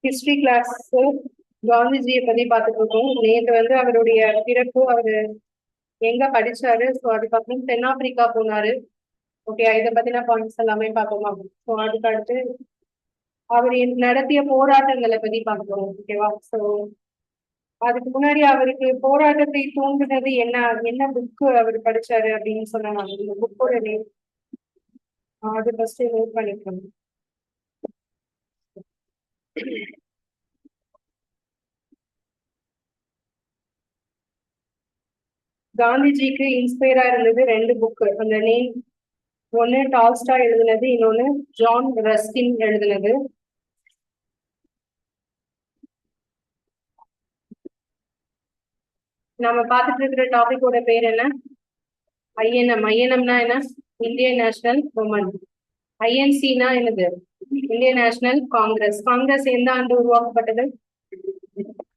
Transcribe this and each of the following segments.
History class காந்திஜியை பத்தி பார்த்துட்டு இருக்கோம். நேற்று வந்து அவருடைய பிறப்பு, அவரு எங்க படிச்சாரு, ஸோ அதுக்கப்புறம் தென்னாப்பிரிக்கா போனாரு. ஓகே, இதை பத்தின பாயிண்ட்ஸ் எல்லாமே பார்ப்போமா? ஸோ அதுக்கு அடுத்து அவர் நடத்திய போராட்டங்களை பத்தி பார்க்கிறோம். ஓகேவா? ஸோ அதுக்கு முன்னாடி அவருக்கு போராட்டத்தை தூண்டுனது என்ன, என்ன புக்கு அவர் படிச்சாரு அப்படின்னு சொன்னாங்க. இந்த புக்கோட நேம் அது ஃபர்ஸ்ட் நோட் பண்ணிக்கணும். காந்திஜிக்கு இன்ஸ்பயரா இருந்தது ரெண்டு புக்கு. அந்த நேம் ஒன்னு டால்ஸ்டா எழுதுனது, இன்னொன்னு ஜான் ரஸ்கின் எழுதுனது. நம்ம பார்த்துட்டு இருக்கிற டாபிக்கோட பேர் என்ன? ஐஎன்எம். ஐஎன்எம்னா என்ன? Indian national moment. ஐஎன்சினா என்னது? Indian national Congress. காங்கிரஸ் எந்த ஆண்டு உருவாக்கப்பட்டது?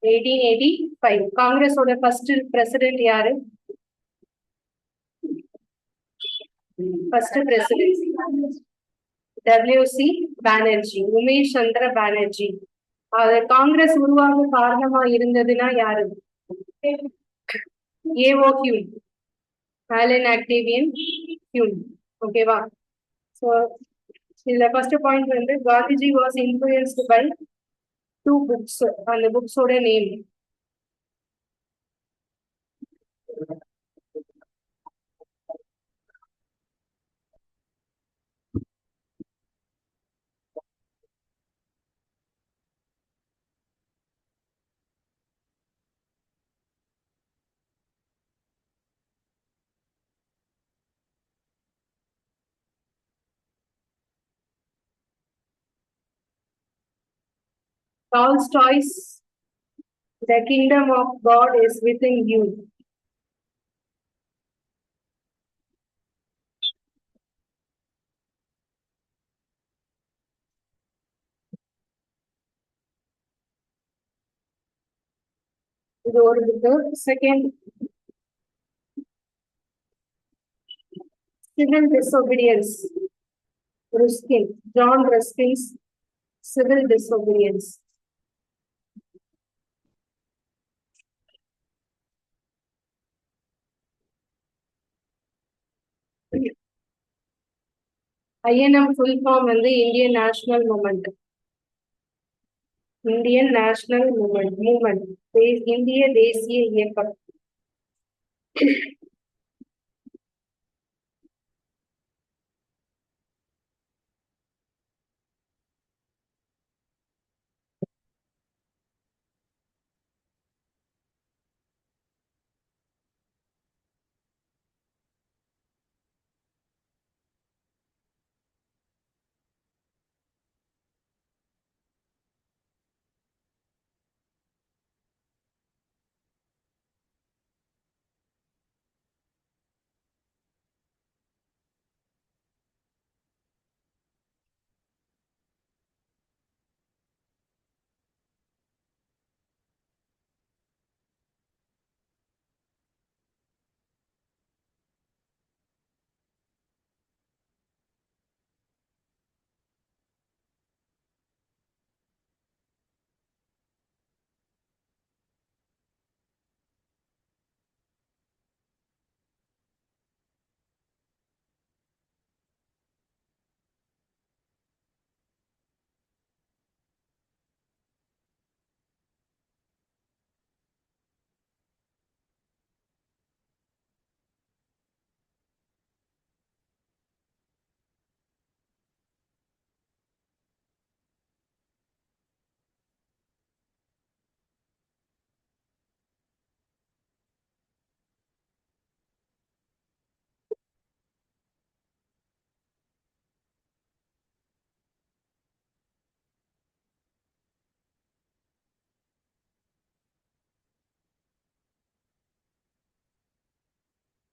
1885. காங்கிரஸோட ஃபர்ஸ்ட் பிரசிடென்ட் யாரு? First president W C Banerjee, Umesh Chandra Banerjee. அது காங்கிரஸ் உருவாக காரணமா இருந்ததுன்னா யாரு? A O Hume, Allan Octavian Hume. ஓகேவா? ஸோ இதுல ஃபர்ஸ்ட் பாயிண்ட் வந்து Gandhiji was influenced by two books. அந்த புக்ஸோட name Tolstoy's the kingdom of God is within you. இது ஒரு book. Second, civil disobedience, Ruskin, John Ruskin's civil disobedience. I N M full form வந்து Indian national movement. Indian national movement, இந்திய தேசிய இயக்கம்.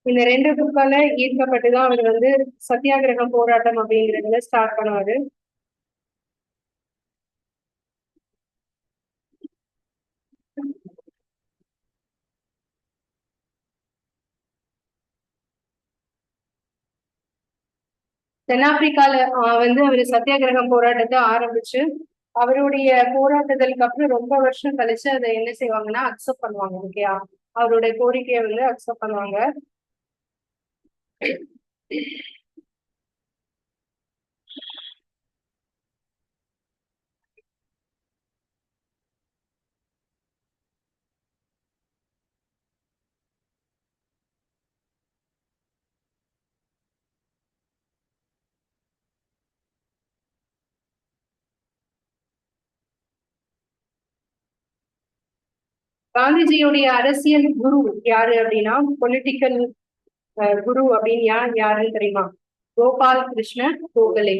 இந்த ரெண்டு புக்கால ஈர்க்கப்பட்டுதான் அவர் வந்து சத்தியாகிரகம் போராட்டம் அப்படிங்கிறதுல ஸ்டார்ட் பண்ணுவாரு. தென்னாப்பிரிக்கால வந்து அவர் சத்தியாகிரகம் போராட்டத்தை ஆரம்பிச்சு அவருடைய போராட்டங்களுக்கு அப்புறம் ரொம்ப வருஷம் கழிச்சு அதை என்ன செய்வாங்கன்னா அக்செப்ட் பண்ணுவாங்க. ஓகேயா, அவருடைய கோரிக்கையை வந்து அக்செப்ட் பண்ணுவாங்க. காந்திஜியுடைய அரசியல் குரு யாரு அப்படின்னா, பொலிட்டிக்கல் குரு அப்படின்னு யாருன்னு தெரியுமா? கோபால் கிருஷ்ண கோகலே.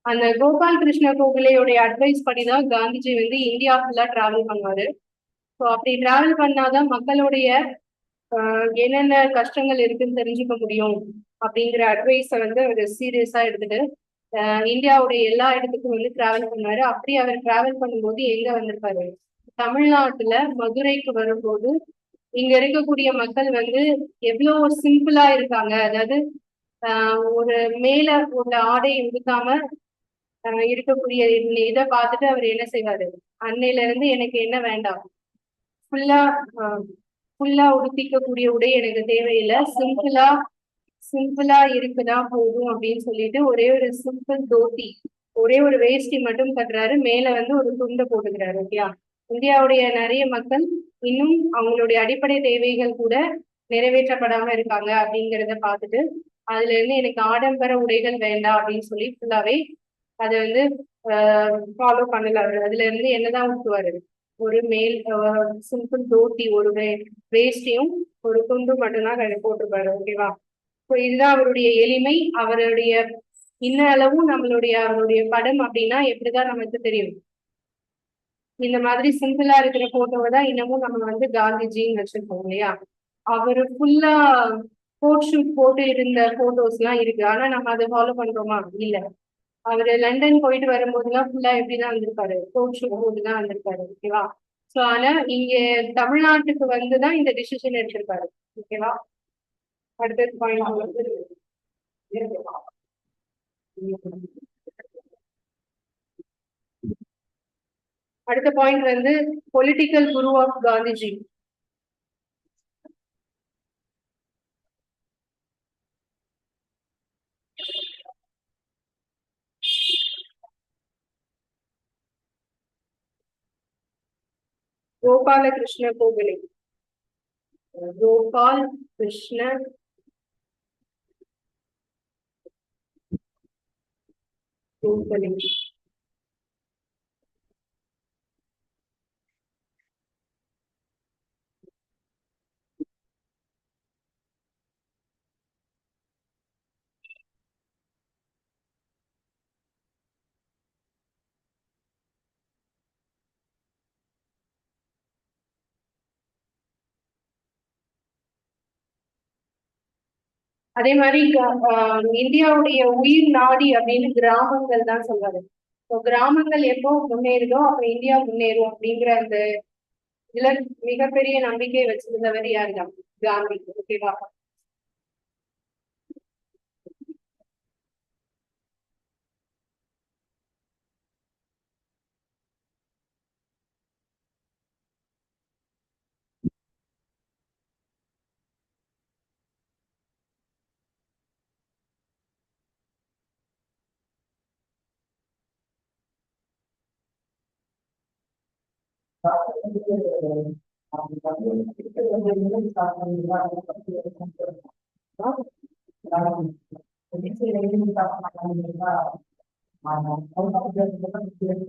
அந்த கோபால் கிருஷ்ண கோகலேயோடைய அட்வைஸ் படிதான் காந்திஜி வந்து இந்தியா ஃபுல்லா டிராவல் பண்ணுவாரு. ஸோ அப்படி டிராவல் பண்ணாதான் மக்களுடைய என்னென்ன கஷ்டங்கள் இருக்குன்னு தெரிஞ்சுக்க முடியும் அப்படிங்கிற அட்வைஸை வந்து அவர் சீரியஸா எடுத்துட்டு இந்தியாவுடைய எல்லா இடத்துக்கும் வந்து டிராவல் பண்ணாரு. அப்படி அவர் டிராவல் பண்ணும்போது எங்க வந்திருப்பாரு? தமிழ்நாட்டுல மதுரைக்கு வரும்போது இங்க இருக்கக்கூடிய மக்கள் வந்து எவ்வளவு சிம்பிளா இருக்காங்க. அதாவது ஒரு மேல உள்ள ஆடை உடுத்தாம இருக்கக்கூடிய இதை பார்த்துட்டு அவர் என்ன செய்வாரு? அன்னையில இருந்து எனக்கு என்ன வேண்டாம், ஃபுல்லா ஃபுல்லா உடுத்திக்கக்கூடிய உடை எனக்கு தேவையில்லை, சிம்பிளா சிம்பிளா இருக்குதா போதும் அப்படின்னு சொல்லிட்டு ஒரே ஒரு சிம்பிள் தோத்தி, ஒரே ஒரு வேஷ்டி மட்டும் கட்டுறாரு, மேல வந்து ஒரு துண்டை போட்டுக்கிறாரு. ஓகேயா, இந்தியாவுடைய நிறைய மக்கள் இன்னும் அவங்களுடைய அடிப்படை தேவைகள் கூட நிறைவேற்றப்படாம இருக்காங்க அப்படிங்கிறத பார்த்துட்டு அதுல இருந்து எனக்கு ஆடம்பர உடைகள் வேண்டாம் அப்படின்னு சொல்லி ஃபுல்லாவே அதை வந்து ஃபாலோ பண்ணல. அவரு அதுல இருந்து என்னதான் ஊட்டுவாரு? ஒரு மேல் சிம்பிள் தோத்தி, ஒரு வேஷ்டியும் ஒரு துண்டு மட்டும்தான் போட்டிருப்பாரு. ஓகேவா, இதுதான் அவருடைய எளிமை. அவருடைய இன்ன அளவும் அவருடைய படம் அப்படின்னா எப்படிதான் நமக்கு தெரியும்? இந்த மாதிரி சிம்பிளா இருக்கிற போட்டோவை தான் இன்னமும் நம்ம வந்து காந்திஜின்னு வச்சிருக்கோம் இல்லையா? அவரு ஃபுல்லா கோட் ஷூட் போட்டு இருந்த போட்டோஸ் எல்லாம் இருக்கு. ஆனா நம்ம அதை ஃபாலோ பண்றோமா? இல்ல. அவரு லண்டன் போயிட்டு வரும்போதுலாம் ஃபுல்லா எப்படிதான் வந்திருப்பாரு? கோட் ஷூட் போட்டு தான் வந்திருப்பாரு. ஓகேவா, சோ ஆனா இங்க தமிழ்நாட்டுக்கு வந்துதான் இந்த டிசிஷன் எடுத்திருக்காரு. ஓகேவா, அடுத்த பாயிண்ட் அடுத்த பாயிண்ட் வந்து பொலிட்டிக்கல் குரு ஆஃப் காந்திஜி. கோபால கிருஷ்ண கோகலே. கோபால் கிருஷ்ண கோகலே. அதே மாதிரி இந்தியாவுடைய உயிர் நாடி அப்படின்னு கிராமங்கள் தான் சொல்றாரு. கிராமங்கள் எப்போ முன்னேறுதோ அப்ப இந்தியா முன்னேறும் அப்படிங்கிற அந்த இதுல மிகப்பெரிய நம்பிக்கை வச்சிருந்தவர் யாருதான்? காந்தி. ஓகேவா,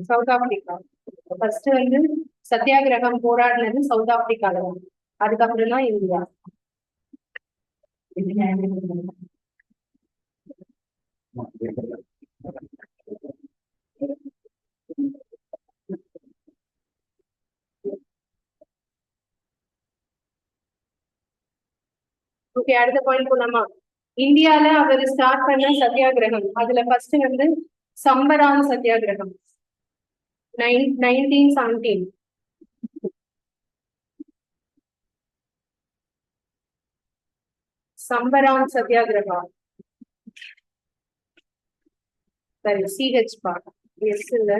சவுத் ஆப்பிரிக்கா. ஃபர்ஸ்ட் வந்து சத்தியாகிரகம் போராடினது சவுத் ஆப்பிரிக்கால தான், அதுக்கப்புறம் தான் இந்தியா. ஓகே, அடுத்த பாயிண்ட் போலாமா? இந்தியால அவர் ஸ்டார்ட் பண்ண சத்தியாகிரகம், அதுல ஃபர்ஸ்ட் வந்து சம்பரான் சத்தியாகிரகம் 1917. சம்பரான் சத்தியாகிரகா, சரி, சிஹெச் பா, எஸ் இல்ல,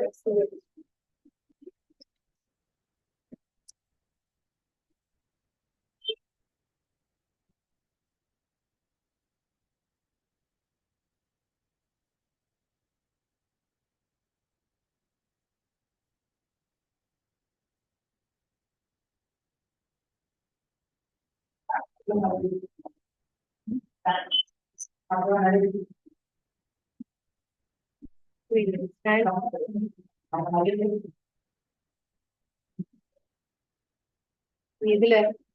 இதுல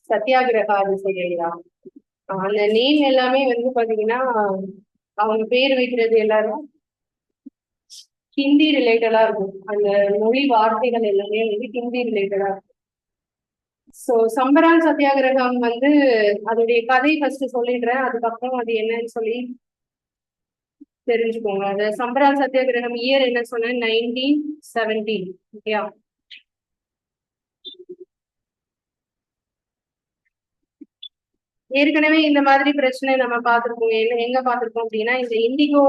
சத்தியாகிரகா அது சரியா? அந்த நேம் எல்லாமே வந்து பாத்தீங்கன்னா அவங்க பேர் வைக்கிறது எல்லாரும் ஹிந்தி ரிலேட்டடா இருக்கும். அந்த மொழி வார்த்தைகள் எல்லாமே வந்து ஹிந்தி ரிலேட்டடா இருக்கும். சோ சம்பரான் சத்தியாகிரகம் வந்து அதோடைய கதை ஃபர்ஸ்ட் சொல்லிடுறேன், அதுக்கப்புறம் அது என்னன்னு சொல்லி தெரிஞ்சுக்கோங்க. அந்த சம்பரான் சத்தியாகிரகம் இயர் என்ன சொன்னேன், 1917. ஓகேயா? ஏற்கனவே இந்த மாதிரி பிரச்சனை நம்ம பார்த்திருக்கோம். எங்க பார்த்திருக்கோம் அப்படின்னா, இந்த இண்டிகோ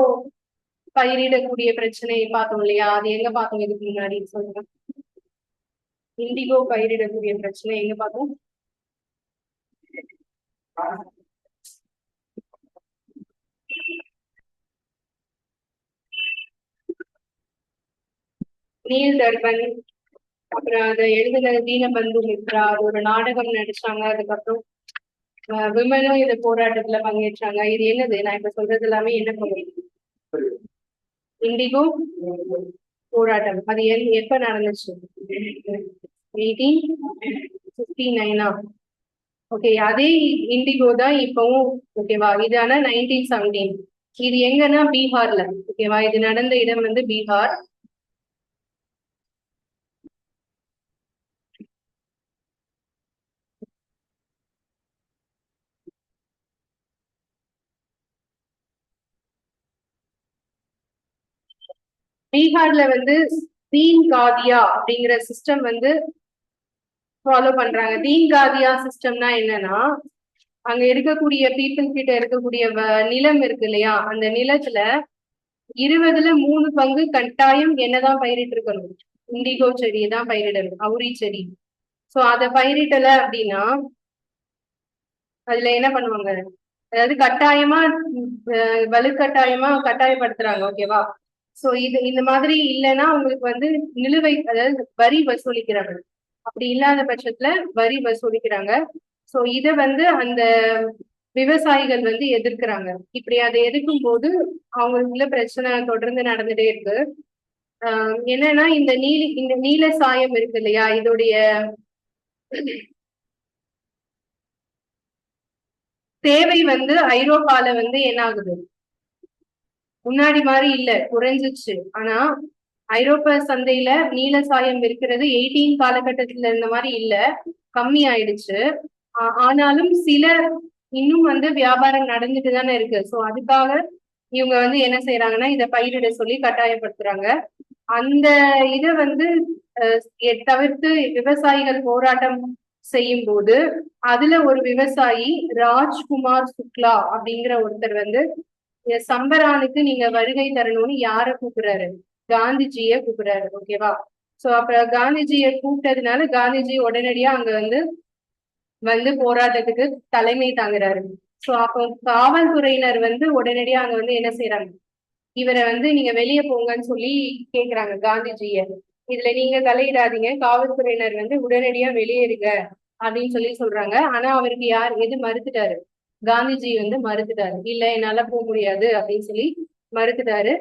பயிரிடக்கூடிய பிரச்சனை பார்த்தோம் இல்லையா? அது எங்க பார்த்தோம் இதுக்கு முன்னாடி சொல்லுங்க. இண்டிகோ பயிரிடக்கூடிய பிரச்சனை எங்க பார்த்தோம்? நீல் தர்பன், அப்புறம் அதை எழுதின தீனபந்து மித்ரா, அது ஒரு நாடகம் நடிச்சாங்க. அதுக்கப்புறம் விமனும் இந்த போராட்டத்துல பங்கேற்றாங்க. இது என்னது நான் இப்ப சொல்றது எல்லாமே என்ன பண்ணுது? இண்டிகோ போராட்டம். அது எப்ப நடந்துச்சு? 1859. ஓகே, அதே இண்டிகோ தான் இப்பவும். ஓகேவா? இது ஆனா 1917. இது எங்கன்னா பீகார்ல. ஓகேவா? இது நடந்த இடம் வந்து பீகார். பீகார்ல வந்து தீன் காதியா அப்படிங்கிற சிஸ்டம் வந்து ஃபாலோ பண்றாங்க. தீன் காதியா சிஸ்டம்னா என்னன்னா, அங்க இருக்கக்கூடிய பீப்புள் கிட்ட இருக்கக்கூடிய நிலம் இருக்கு இல்லையா, அந்த நிலத்துல 3 கட்டாயம் என்னதான் பயிரிட்டு இருக்கணும், இண்டிகோ செடியை தான் பயிரிடணும், அவுரி செடி. சோ அதை பயிரிடல அப்படின்னா அதுல என்ன பண்ணுவாங்க, அதாவது கட்டாயமா வலுக்கட்டாயமா கட்டாயப்படுத்துறாங்க. ஓகேவா? சோ இது இந்த மாதிரி இல்லைன்னா உங்களுக்கு வந்து நிலுவை, அதாவது வரி வசூலிக்கிறாங்க. அப்படி இல்லாத பட்சத்துல வரி வசூலிக்கிறாங்க. சோ இத வந்து அந்த விவசாயிகள் வந்து எதிர்க்கிறாங்க. இப்படி அதை எதிர்க்கும் போது அவங்களுக்குள்ள பிரச்சனை தொடர்ந்து நடந்துட்டே இருக்கு. என்னன்னா இந்த நீல சாயம் இருக்கு இல்லையா, இதோடைய தேவை வந்து ஐரோப்பால வந்து என்ன ஆகுது, முன்னாடி மாதிரி இல்ல, குறைஞ்சிச்சு. ஆனா ஐரோப்பா சந்தையில நீல சாயம் இருக்கிறது 18 காலகட்டத்துல இருந்த மாதிரி இல்ல, கம்மி ஆயிடுச்சு. ஆனாலும் சில இன்னும் வந்து வியாபாரம் நடந்துட்டு தானே இருக்கு. சோ அதுக்காக இவங்க வந்து என்ன செய்யறாங்கன்னா இதை பயிரிட சொல்லி கட்டாயப்படுத்துறாங்க. அந்த இதை வந்து தவிர்த்து விவசாயிகள் போராட்டம் செய்யும் போது அதுல ஒரு விவசாயி ராஜ்குமார் சுக்லா அப்படிங்கிற ஒருத்தர் வந்து சம்பரானுக்கு நீங்க வருகை தரணும்னு யார கூப்பிடுறாரு, காந்திஜிய கூப்பிடுறாரு. ஓகேவா? சோ அப்ப காந்திஜிய கூப்பிட்டதுனால காந்திஜி உடனடியா அங்க வந்து போராட்டத்துக்கு தலைமை தாங்குறாரு. சோ அப்போ காவல்துறையினர் வந்து உடனடியா அங்க வந்து என்ன செய்யறாங்க, இவரை வந்து நீங்க வெளியே போங்கன்னு சொல்லி கேக்குறாங்க காந்திஜிய. இதுல நீங்க தலையிடாதீங்க, காவல்துறையினர் வந்து உடனடியா வெளியேறுங்க அப்படின்னு சொல்லி சொல்றாங்க. ஆனா அவருக்கு எது மறுத்துட்டாரு, காந்திஜி வந்து மறுத்துட்டாரு. இல்ல என்னால போக முடியாது அப்படின்னு சொல்லி மறுத்துட்டாரு.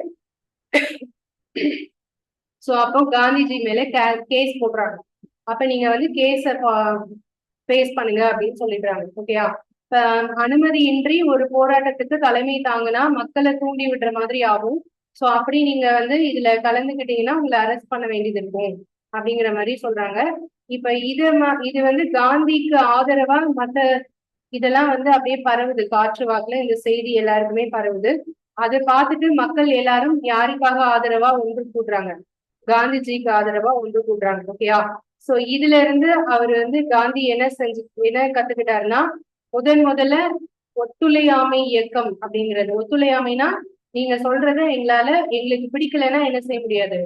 சோ அப்போ காந்திஜி மேல கேஸ் போடுறாங்க. அப்ப நீங்க வந்து கேஸ ஃபேஸ் பண்ணுங்க அப்படின்னு சொல்லிடுறாங்க. ஓகேயா? அனுமதியின்றி ஒரு போராட்டத்துக்கு தலைமை தாங்கினா மக்களை தூண்டி விடுற மாதிரி ஆகும். சோ அப்படி நீங்க வந்து இதுல கலந்துக்கிட்டீங்கன்னா உங்களை அரெஸ்ட் பண்ண வேண்டியது இருக்கும் அப்படிங்கிற மாதிரி சொல்றாங்க. இப்ப இது வந்து காந்திக்கு ஆதரவா மத்த இதெல்லாம் வந்து அப்படியே பரவுது, காற்று வாக்குல இந்த செய்தி எல்லாருக்குமே பரவுது. அதை பார்த்துட்டு மக்கள் எல்லாரும் யாருக்காக ஆதரவா ஒன்று கூடுறாங்க, காந்திஜிக்கு ஆதரவா ஒன்று கூடுறாங்க. ஓகேயா? சோ இதுல இருந்து அவர் வந்து காந்தி என்ன கத்துக்கிட்டாருன்னா, முதல்ல ஒத்துழையாமை இயக்கம் அப்படிங்கிறது. ஒத்துழையாமைனா நீங்க சொல்றத எங்களுக்கு பிடிக்கலைன்னா என்ன செய்ய முடியாது,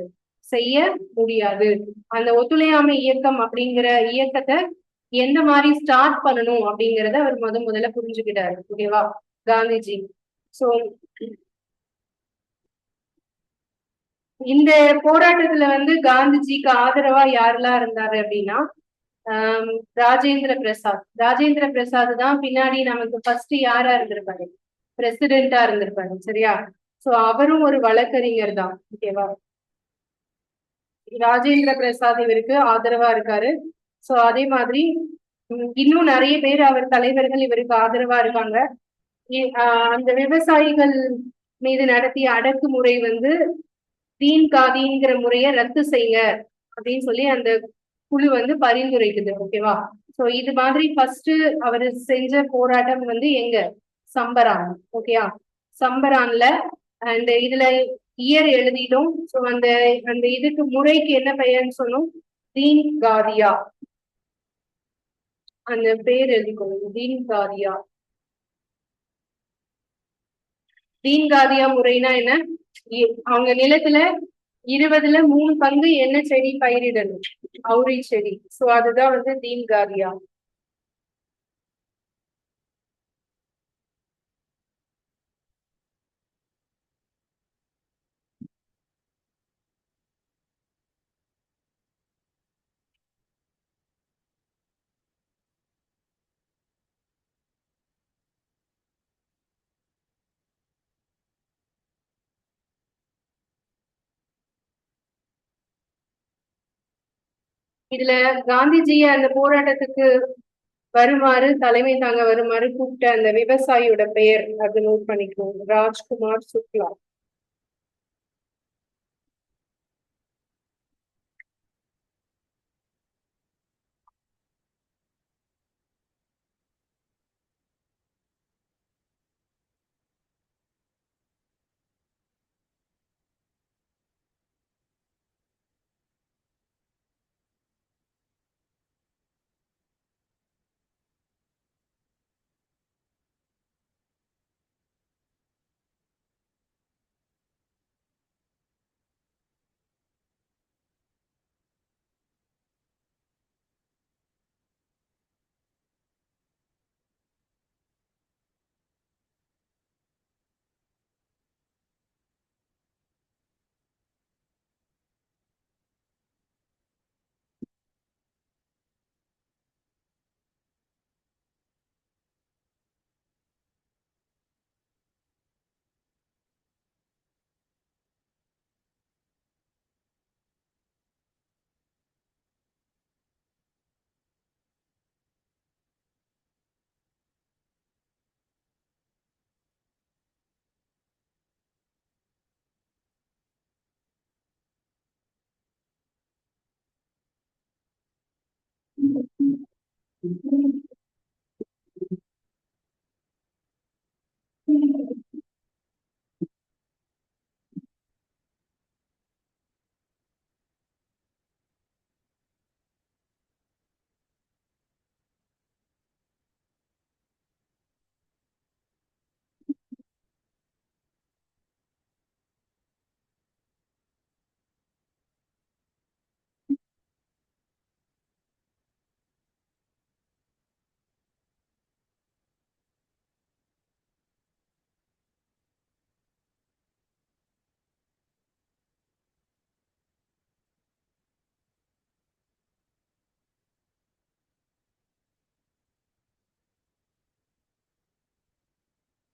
செய்ய முடியாது. அந்த ஒத்துழையாமை இயக்கம் அப்படிங்கிற இயக்கத்தை எந்த மாதிரி ஸ்டார்ட் பண்ணணும் அப்படிங்கறத அவர் முதல்ல புரிஞ்சுக்கிட்டாரு. ஓகேவா? காந்திஜி. சோ இந்த போராட்டத்துல வந்து காந்திஜிக்கு ஆதரவா யாரெல்லாம் இருந்தாரு அப்படின்னா, ராஜேந்திர பிரசாத். ராஜேந்திர பிரசாத் தான் பின்னாடி நமக்கு ஃபர்ஸ்ட் யாரா இருந்திருப்பாரு, பிரசிடென்டா இருந்திருப்பாரு. சரியா? சோ அவரும் ஒரு வழக்கறிஞர் தான். ஓகேவா? ராஜேந்திர பிரசாத் இவருக்கு ஆதரவா இருக்காரு. சோ அதே மாதிரி இன்னும் நிறைய பேர் அவர் தலைவர்கள் இவருக்கு ஆதரவா இருக்காங்க. அந்த விவசாயிகள் மீது நடத்திய அடக்குமுறை வந்து தீன் காதிங்கிற முறையை ரத்து செய்ய அப்படின்னு சொல்லி அந்த குழு வந்து பரிந்துரைக்குது. ஓகேவா? சோ இது மாதிரி ஃபர்ஸ்ட் அவர் செஞ்ச போராட்டம் வந்து எங்க, சம்பரான். ஓகேயா? சம்பரான்ல அண்ட் இதுல இயர் எழுதிட்டோம். சோ அந்த அந்த இதுக்கு முறைக்கு என்ன பெயர்னு சொன்னோம், தீன் காதியா. அந்த பேர் எழுதிக்கொள்ளுங்க, தீன் காதியா. தீன் காதியா முறைனா என்ன, அவங்க நிலத்துல 20ல் 3 பங்கு என்ன செடி பயிரிடணும், அவுரி செடி. சோ அதுதான் வந்து தீன் காதியா. இதுல காந்திஜிய அந்த போராட்டத்துக்கு வருமாறு, தலைமை தாங்க வருமாறு கூப்பிட்ட அந்த விவசாயியோட பெயர் அது நோட் பண்ணிக்கணும், ராஜ்குமார் சுக்லா.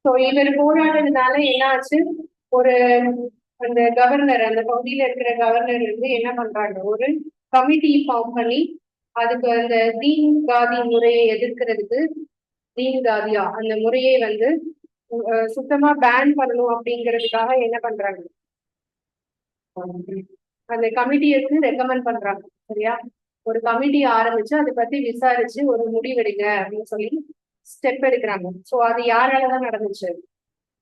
சோ இவர் போராடுறதுனால என்ன ஆச்சு, ஒரு அந்த கவர்னர், அந்த பகுதியில இருக்கிற கவர்னர் வந்து என்ன பண்றாங்க, ஒரு கமிட்டி ஃபார்ம் பண்ணி அதுக்கு அந்த தீன் காதி முறையை எதிர்க்கிறதுக்கு, தீன் காதியா அந்த முறையை வந்து சுத்தமா பேன் பண்ணணும் அப்படிங்கிறதுக்காக என்ன பண்றாங்க, அந்த கமிட்டியை ரெக்கமெண்ட் பண்றாங்க. சரியா? ஒரு கமிட்டி ஆரம்பிச்சு அதை பத்தி விசாரிச்சு ஒரு முடிவெடுங்க அப்படின்னு சொல்லி ஸ்டெப் எடுக்கிறாங்க. சோ அது யாராலதான் நடந்துச்சு,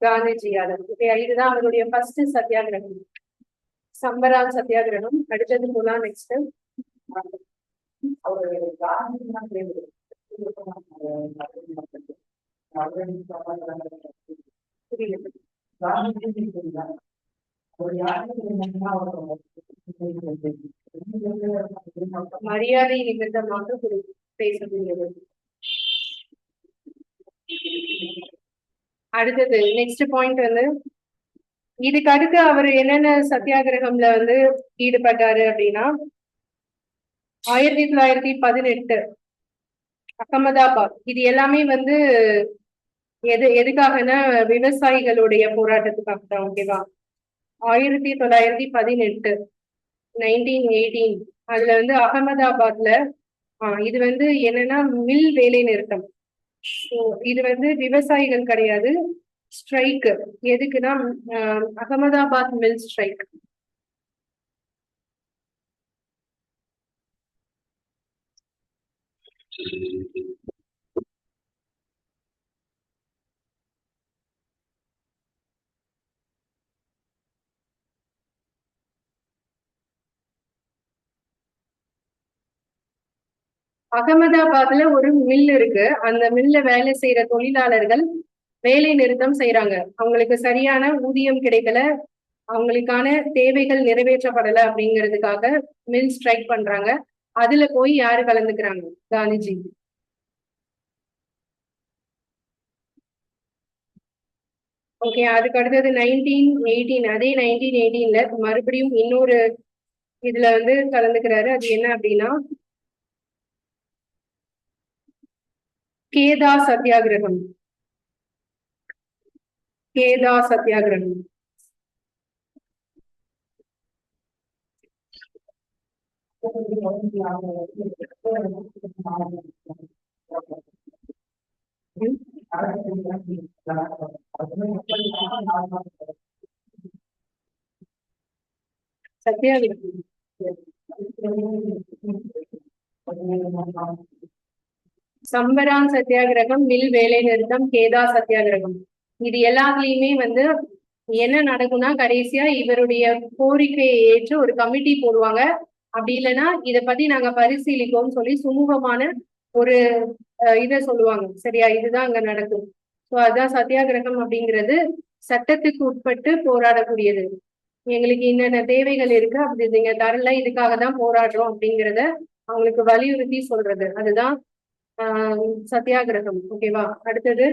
காந்திஜியால. இதுதான் அவருடைய ஃபர்ஸ்ட் சத்தியாகிரகம், சம்பரான் சத்தியாகிரகம். அடுத்தது போலாம் நெக்ஸ்ட். மரியாதை நிமித்தமாக பேசக்கூடியது. அடுத்தது நெக்ஸ்ட் பாயிண்ட் வந்து, இதுக்கு அடுத்து அவர் என்னென்ன சத்தியாகிரகம்ல வந்து ஈடுபட்டாரு அப்படின்னா, 1918 அகமதாபாத். இது எல்லாமே வந்து எதுக்காகனா விவசாயிகளுடைய போராட்டத்துக்காக தான். ஓகேவா? 1918 1918 அதுல வந்து அகமதாபாத்ல இது வந்து என்னன்னா மில் வேலை நிறுத்தம். ஸோ இது வந்து விவசாயிகள் கிடையாது, ஸ்ட்ரைக். எதுக்குன்னா அகமதாபாத் மில் ஸ்ட்ரைக். அகமதாபாத்ல ஒரு மில் இருக்கு. அந்த மில்ல வேலை செய்யற தொழிலாளர்கள் வேலை நிறுத்தம் செய்யறாங்க. அவங்களுக்கு சரியான ஊதியம் கிடைக்கல, அவங்களுக்கான தேவைகள் நிறைவேற்றப்படல அப்படிங்கிறதுக்காக மில் ஸ்ட்ரைக் பண்றாங்க. அதுல போய் யாரு கலந்துக்கிறாங்க? காந்திஜி. ஓகே, அதுக்கு அடுத்தது 1918. அதே 1918ல மறுபடியும் இன்னொரு இதுல வந்து கலந்துக்கிறாரு. அது என்ன அப்படின்னா கேதா சத்தியாகிரகம். கேதா சத்தியாகிரகம். சத்தியாகிரகம். சம்பரான் சத்தியாகிரகம், மில் வேலை நிறுத்தம், கேதா சத்தியாகிரகம். இது எல்லாத்துலயுமே வந்து என்ன நடக்கும்னா கடைசியா இவருடைய கோரிக்கையை ஏற்று ஒரு கமிட்டி போடுவாங்க. அப்படி இல்லைன்னா இதை பத்தி நாங்க பரிசீலிப்போம்னு சொல்லி சுமூகமான ஒரு இதை சொல்லுவாங்க. சரியா? இதுதான் அங்க நடக்கும். ஸோ அதுதான் சத்தியாகிரகம் அப்படிங்கிறது. சட்டத்துக்கு உட்பட்டு போராடக்கூடியது. எங்களுக்கு என்னென்ன தேவைகள் இருக்கு, அப்படி நீங்க தரல, இதுக்காக தான் போராடுறோம் அப்படிங்கிறத அவங்களுக்கு வலியுறுத்தி சொல்றது. அதுதான் சத்தியாகிரகம். ஓகேவா? அடுத்தது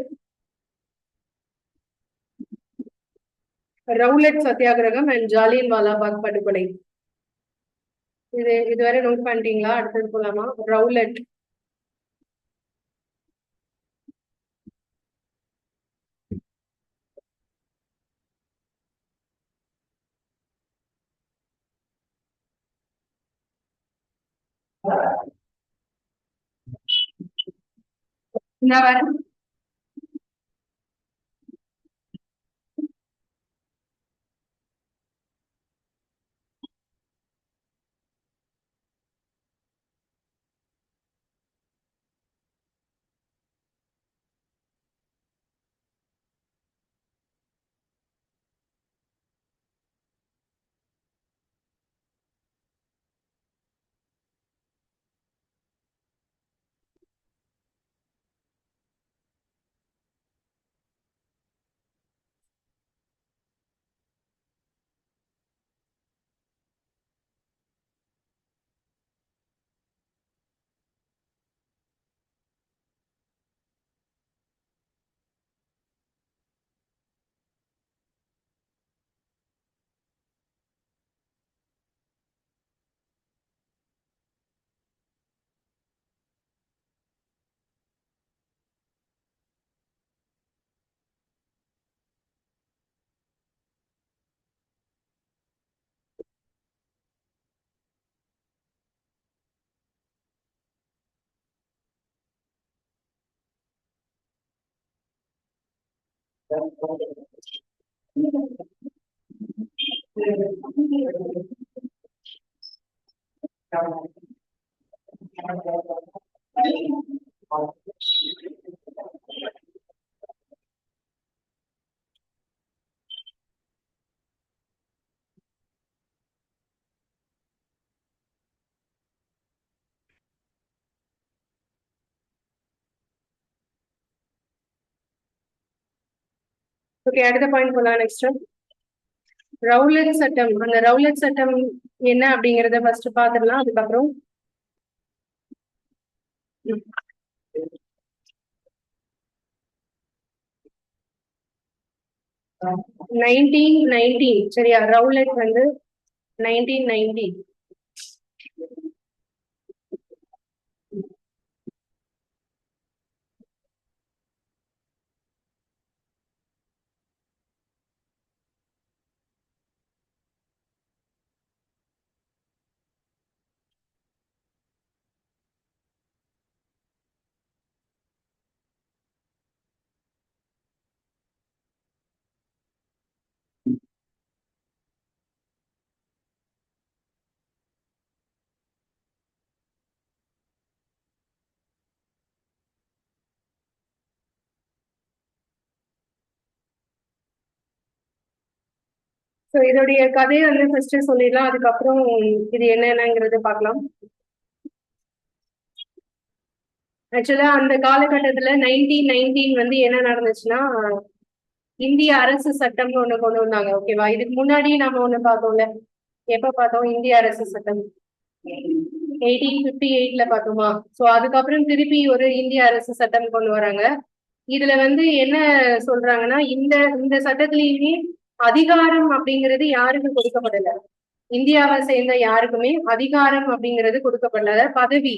ரவுலட் சத்தியாகிரகம் அண்ட் ஜாலியன் வாலாபாக் படுகொலை. இதுவரை நோட் பண்ணிட்டீங்களா? அடுத்தது போலாமா? ரவுலட். ஓகே, அடுத்த பாயிண்ட் போலாம். நெக்ஸ்ட் ரவுலட் சட்டம். அந்த ரவுலட் சட்டம் என்ன அப்படிங்கறத ஃபர்ஸ்ட் பாத்துடலாம். அதுக்கப்புறம் 1919. சரியா? ரவுலட் வந்து 1990. ஸோ இதோடைய கதையை வந்து ஃபர்ஸ்ட் சொல்லிடலாம், அதுக்கப்புறம் இது என்னென்னங்கிறது பார்க்கலாம். ஆக்சுவலா அந்த காலகட்டத்துல 1919 வந்து என்ன நடந்துச்சுன்னா, இந்திய அரசு சட்டம்னு ஒண்ணு கொண்டு வந்தாங்க. ஓகேவா? இதுக்கு முன்னாடி நம்ம ஒண்ணு பார்த்தோம்ல. எப்ப பார்த்தோம்? இந்திய அரசு சட்டம் 1858ல பார்த்தோமா? சோ அதுக்கப்புறம் திருப்பி ஒரு இந்திய அரசு சட்டம் கொண்டு வராங்க. இதுல வந்து என்ன சொல்றாங்கன்னா, இந்த இந்த சட்டத்திலயுமே அதிகாரம் அப்படிங்கிறது யாருக்கு கொடுக்கப்படல. இந்தியாவை சேர்ந்த யாருக்குமே அதிகாரம் அப்படிங்கிறது கொடுக்கப்படல. பதவி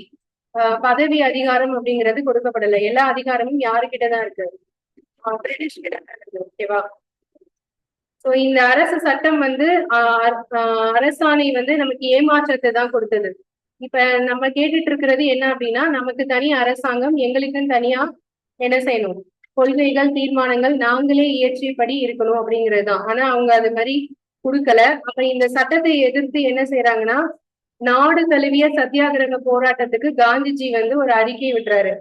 பதவி அதிகாரம் அப்படிங்கிறது கொடுக்கப்படல. எல்லா அதிகாரமும் யாருக்கிட்டதான் இருக்கு? பிரிட்டிஷ் கிட்ட இருக்கு. ஓகேவா? சோ இந்த அரசு சட்டம் வந்து அரசாணை வந்து நமக்கு ஏமாற்றத்தை தான் கொடுத்தது. இப்ப நம்ம கேட்டுட்டு இருக்கிறது என்ன அப்படின்னா, நமக்கு தனி அரசாங்கம், எங்களுக்குன்னு தனியா என்ன செய்யணும்? கொள்கைகள், தீர்மானங்கள் நாங்களே இயற்றியபடி இருக்கணும் அப்படிங்கிறது தான். ஆனா அவங்க அது மாதிரி கொடுக்கல. அப்ப இந்த சட்டத்தை எதிர்த்து என்ன செய்யறாங்கன்னா, நாடு தழுவிய சத்தியாகிரக போராட்டத்துக்கு காந்திஜி வந்து ஒரு அறிக்கை விடுறாரு.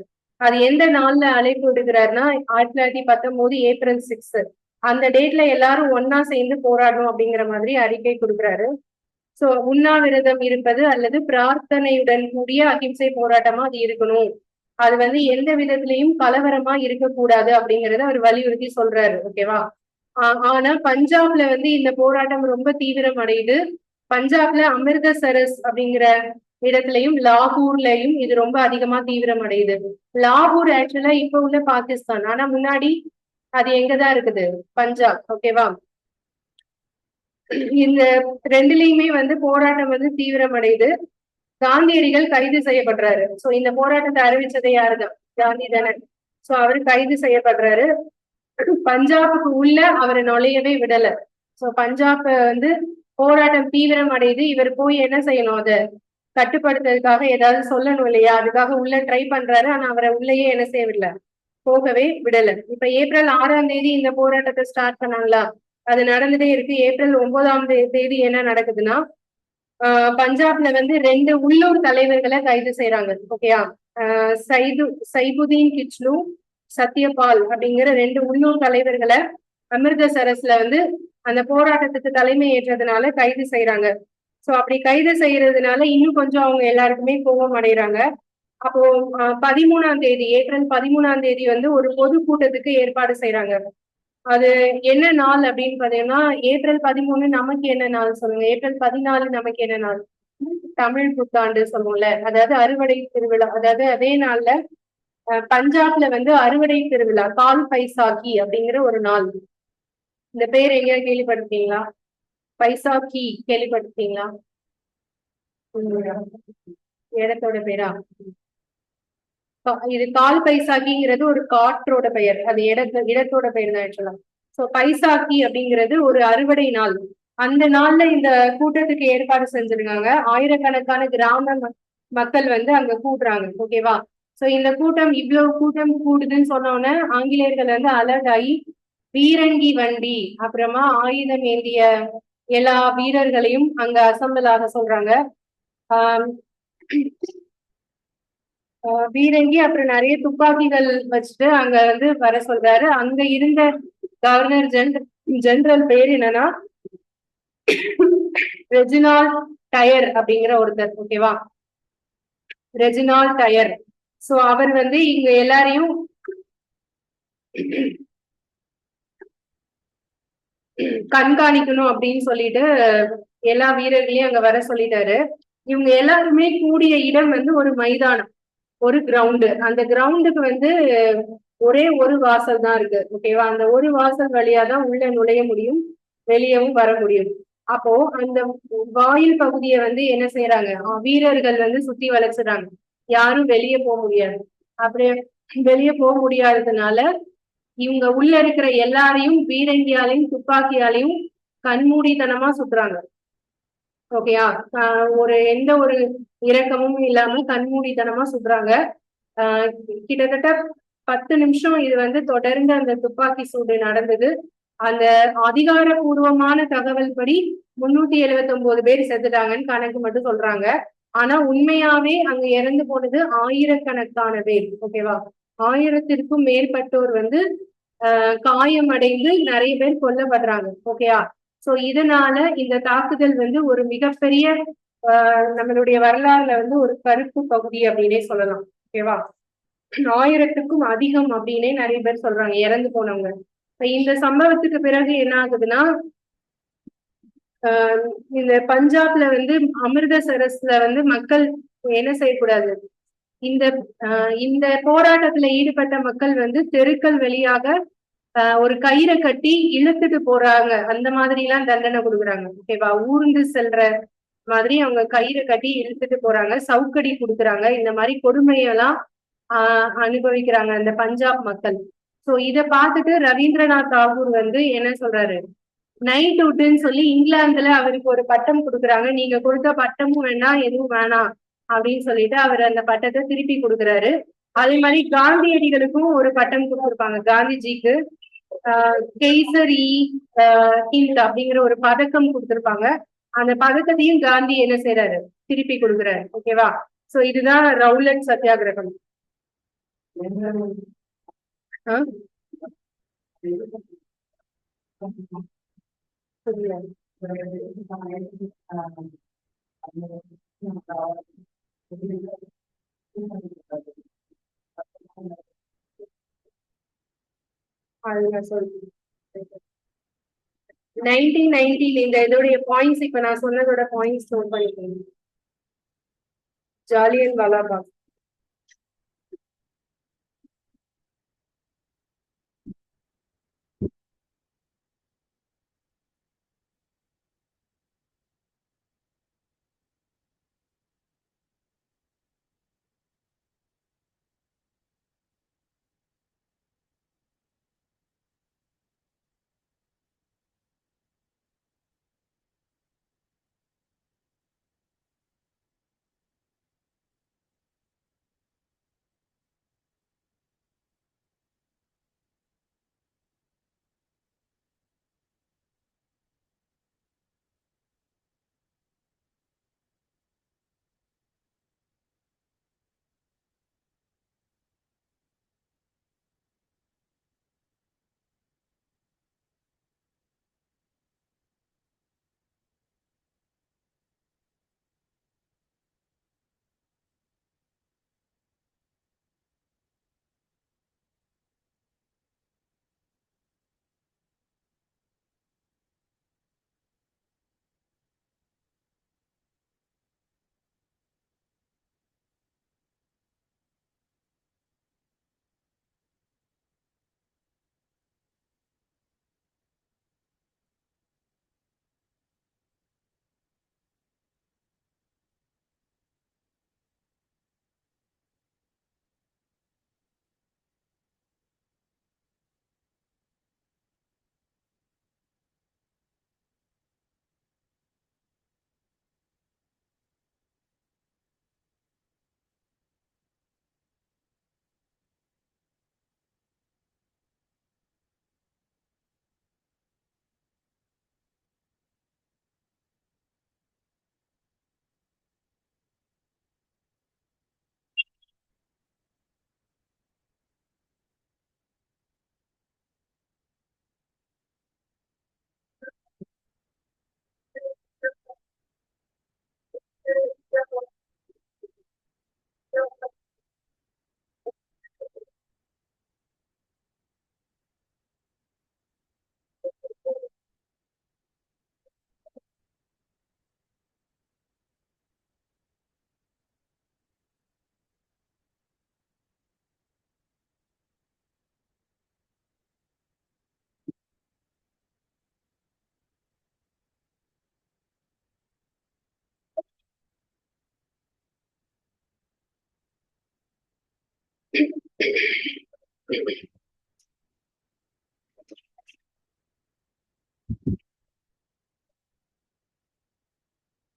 அது எந்த நாள்ல அழைப்பு விடுகிறாருன்னா 1919 ஏப்ரல் 6. அந்த டேட்ல எல்லாரும் ஒன்னா சேர்ந்து போராடணும் அப்படிங்கிற மாதிரி அறிக்கை கொடுக்குறாரு. சோ உண்ணாவிரதம் இருப்பது அல்லது பிரார்த்தனையுடன் கூடிய அகிம்சை போராட்டமா அது இருக்கணும். அது வந்து எந்த விதத்திலையும் கலவரமா இருக்கக்கூடாது அப்படிங்கறத அவர் வலியுறுத்தி சொல்றாரு. ஓகேவா? ஆனா பஞ்சாப்ல வந்து இந்த போராட்டம் ரொம்ப தீவிரம் அடையுது. பஞ்சாப்ல அமிர்தசரஸ் அப்படிங்கிற இடத்துலயும் லாகூர்லயும் இது ரொம்ப அதிகமா தீவிரம் அடையுது. லாகூர் ஆக்சுவலா இப்ப உள்ள பாகிஸ்தான், ஆனா முன்னாடி அது எங்கதான் இருக்குது? பஞ்சாப். ஓகேவா? இந்த ரெண்டுலயுமே வந்து போராட்டம் வந்து தீவிரம் அடையுது. காந்தியடிகள் கைது செய்யப்படுறாரு. சோ இந்த போராட்டத்தை அறிவிச்சது யாருதான்? காந்தி தானே. சோ அவரு கைது செய்யப்படுறாரு. பஞ்சாபுக்கு உள்ள அவரை நுழையவே விடல. சோ பஞ்சாப் வந்து போராட்டம் தீவிரம் அடையுது. இவர் போய் என்ன செய்யணும்? அதை கட்டுப்படுத்துறதுக்காக ஏதாவது சொல்லணும் இல்லையா? அதுக்காக உள்ள ட்ரை பண்றாரு. ஆனா அவரை உள்ளேயே என்ன செய்யவில்லை, போகவே விடல. இப்ப ஏப்ரல் 6ஆம் தேதி இந்த போராட்டத்தை ஸ்டார்ட் பண்ணாங்களா? அது நடந்துட்டே இருக்கு. ஏப்ரல் 9ஆம் தேதி என்ன நடக்குதுன்னா, பஞ்சாப்ல வந்து 2 உள்ளூர் தலைவர்களை கைது செய்யறாங்க. ஓகேயா? சைபுதீன் கிச்லு, சத்யபால் அப்படிங்கிற 2 உள்ளூர் தலைவர்களை அமிர்தசரஸ்ல வந்து அந்த போராட்டத்துக்கு தலைமை ஏற்றதுனால கைது செய்யறாங்க. சோ அப்படி கைது செய்யறதுனால இன்னும் கொஞ்சம் அவங்க எல்லாருக்குமே கோபம் அடைகிறாங்க. அப்போ 13ஆம் தேதி, ஏப்ரல் 13ஆம் தேதி வந்து ஒரு பொதுக்கூட்டத்துக்கு ஏற்பாடு செய்யறாங்க. அது என்ன நாள் அப்படின்னு பாத்தீங்கன்னா, ஏப்ரல் 13 நமக்கு என்ன நாள் சொல்லுங்க? ஏப்ரல் 14 நமக்கு என்ன நாள்? தமிழ் புத்தாண்டு சொல்லுவோம்ல. அதாவது அறுவடை திருவிழா. அதாவது அதே நாள்ல பஞ்சாப்ல வந்து அறுவடை திருவிழா, கால் பைசாக்கி அப்படிங்கிற ஒரு நாள். இந்த பேர் எங்க கேள்விப்பட்டிருக்கீங்களா? பைசாக்கி கேள்விப்பட்டிருக்கீங்களா? இடத்தோட பேரா? இது கால் பைசாக்கிங்கிறது ஒரு காற்றோட பெயர். அது இடத்தோட பெயர் தான் ஆக்சுவலா. சோ பைசாக்கி அப்படிங்கிறது ஒரு அறுவடை நாள். அந்த நாள்ல இந்த கூட்டத்துக்கு ஏற்பாடு செஞ்சிருக்காங்க. ஆயிரக்கணக்கான கிராம மக்கள் வந்து அங்க கூடுறாங்க. ஓகேவா? சோ இந்த கூட்டம், இவ்வளவு கூட்டம் கூடுதுன்னு சொன்னோன்னே ஆங்கிலேயர்கள் வந்து அலர்ட் ஆகி பீரங்கி வண்டி, அப்புறமா ஆயுதம் ஏந்திய எல்லா வீரர்களையும் அங்க அசம்பிள் ஆக சொல்றாங்க. ஆஹ் பீரங்கி அப்புறம் நிறைய துப்பாக்கிகள் வச்சுட்டு அங்க வந்து வர சொல்றாரு. அங்க இருந்த கவர்னர் ஜெனரல் பேர் என்னன்னா ரெஜினால் டயர் அப்படிங்கிற ஒருத்தர். ஓகேவா? Reginald tyre. சோ அவர் வந்து இங்க எல்லாரையும் கண்காணிக்கணும் அப்படின்னு சொல்லிட்டு எல்லா வீரர்களையும் அங்க வர சொல்லிட்டாரு. இவங்க எல்லாருமே கூடிய இடம் வந்து ஒரு மைதானம், ஒரு கிரவுண்டு. அந்த கிரவுண்டுக்கு வந்து ஒரே ஒரு வாசல் தான் இருக்கு. ஓகேவா? அந்த ஒரு வாசல் வழியா தான் உள்ள நுழைய முடியும், வெளியவும் வர முடியும். அப்போ அந்த வாயில் பகுதியை வந்து என்ன செய்யறாங்க? வீரர்கள் வந்து சுத்தி வளைச்சிடறாங்க. யாரும் வெளியே போக முடியாது. அப்படியே வெளியே போக முடியாததுனால இவங்க உள்ள இருக்கிற எல்லாரையும் பீரங்கியாலையும் துப்பாக்கியாலையும் கண்மூடித்தனமா சுத்துறாங்க. ஓகேயா? ஒரு எந்த ஒரு இரக்கமும் இல்லாம கண்மூடித்தனமா சுடுறாங்க. கிட்டத்தட்ட 10 நிமிஷம் இது வந்து தொடர்ந்து அந்த துப்பாக்கி சூடு நடந்தது. அந்த அதிகாரப்பூர்வமான தகவல் படி 379 பேர் செத்துட்டாங்கன்னு கணக்கு மட்டும் சொல்றாங்க. ஆனா உண்மையாவே அங்க இறந்து போனது ஆயிரக்கணக்கான பேர். ஓகேவா? 1000த்திற்கும் மேற்பட்டோர் வந்து காயமடைந்து நிறைய பேர் கொல்லப்படுறாங்க. ஓகேயா? சோ இதனால இந்த தாக்குதல் வந்து ஒரு மிகப்பெரிய நம்மளுடைய வரலாறுல வந்து ஒரு கருப்பு பகுதி அப்படின்னே சொல்லலாம். ஓகேவா? 1000க்கும் அதிகம் அப்படின்னே நிறைய பேர் சொல்றாங்க இறந்து போனவங்க. இந்த சம்பவத்துக்கு பிறகு என்ன ஆகுதுன்னா, இந்த பஞ்சாப்ல வந்து அமிர்தசரஸ்ல வந்து மக்கள் என்ன செய்யக்கூடாது, இந்த இந்த போராட்டத்துல ஈடுபட்ட மக்கள் வந்து தெருக்கள் வழியாக ஒரு கயிறை கட்டி இழுத்துட்டு போறாங்க. அந்த மாதிரி எல்லாம் தண்டனை கொடுக்குறாங்க. ஓகேவா? ஊர்ந்து செல்ற மாதிரி அவங்க கயிறை கட்டி இழுத்துட்டு போறாங்க, சவுக்கடி கொடுக்குறாங்க. இந்த மாதிரி கொடுமையெல்லாம் அனுபவிக்கிறாங்க அந்த பஞ்சாப் மக்கள். சோ இத பார்த்துட்டு ரவீந்திரநாத் தாகூர் வந்து என்ன சொல்றாரு, நைட் அவுட்ன்னு சொல்லி இங்கிலாந்துல அவருக்கு ஒரு பட்டம் கொடுக்குறாங்க. நீங்க கொடுத்த பட்டமும் வேணாம், எதுவும் வேணாம் அப்படின்னு சொல்லிட்டு அவர் அந்த பட்டத்தை திருப்பி கொடுக்குறாரு. அதே மாதிரி காந்தியடிகளுக்கும் ஒரு பட்டம் கொடுத்துருப்பாங்க. காந்திஜிக்கு கெய்சரி ஹிந்த் அப்படிங்கிற ஒரு பதக்கம் கொடுத்திருப்பாங்க. அந்த பதக்கத்தையும் காந்தி என்ன செய்யறாரு, திருப்பி கொடுக்குறாரு. ஓகேவா? சோ இதுதான் ரவுலட் சத்தியாகிரகம். அதுதான் சொல்றேன். 1990 இந்த இதோடைய பாயிண்ட்ஸ் இப்ப நான் சொன்னதோட பாயிண்ட்ஸ் நோட் பண்ணிக்கோங்க. ஜாலியன் வாலாபாக்.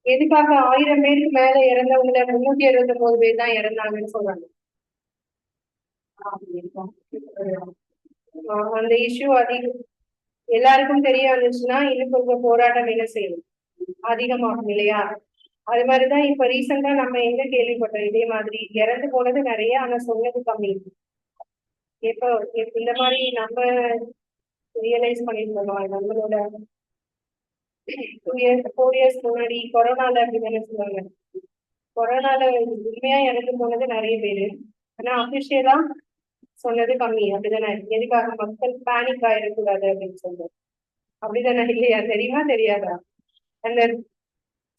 எதுக்காக 1000 பேருக்கு மேல இறந்தவங்கள 369 பேர் தான் இறந்தாங்கன்னு சொல்றாங்க. அந்த இஷ்யூ அதிகம் எல்லாருக்கும் தெரிய வந்துச்சுன்னா இன்னும் கொஞ்சம் போராட்டம் என்ன செய்யும், அதிகமாகும் இல்லையா? அது மாதிரிதான் இப்ப ரீசெண்டா நம்ம எங்க கேள்விப்பட்டோம், இதே மாதிரி இறந்து போனது நிறைய, ஆனா சொன்னது கம்மி. எப்ப இந்த மாதிரி நம்ம ரியலைஸ் பண்ணிருந்தோம் நம்மளோட 2 இயர்ஸ் 4 இயர்ஸ் முன்னாடி கொரோனால அப்படிதானே சொல்லுவாங்க. கொரோனால உண்மையா இறந்து போனது நிறைய பேரு. ஆனா அபிஷியலா சொன்னது கம்மி. அப்படிதானே? எதுக்காக? மக்கள் பேனிக் ஆயிடக்கூடாது அப்படின்னு சொல்லுவோம். அப்படிதானே? இல்லையா? தெரியுமா தெரியாதா? அந்த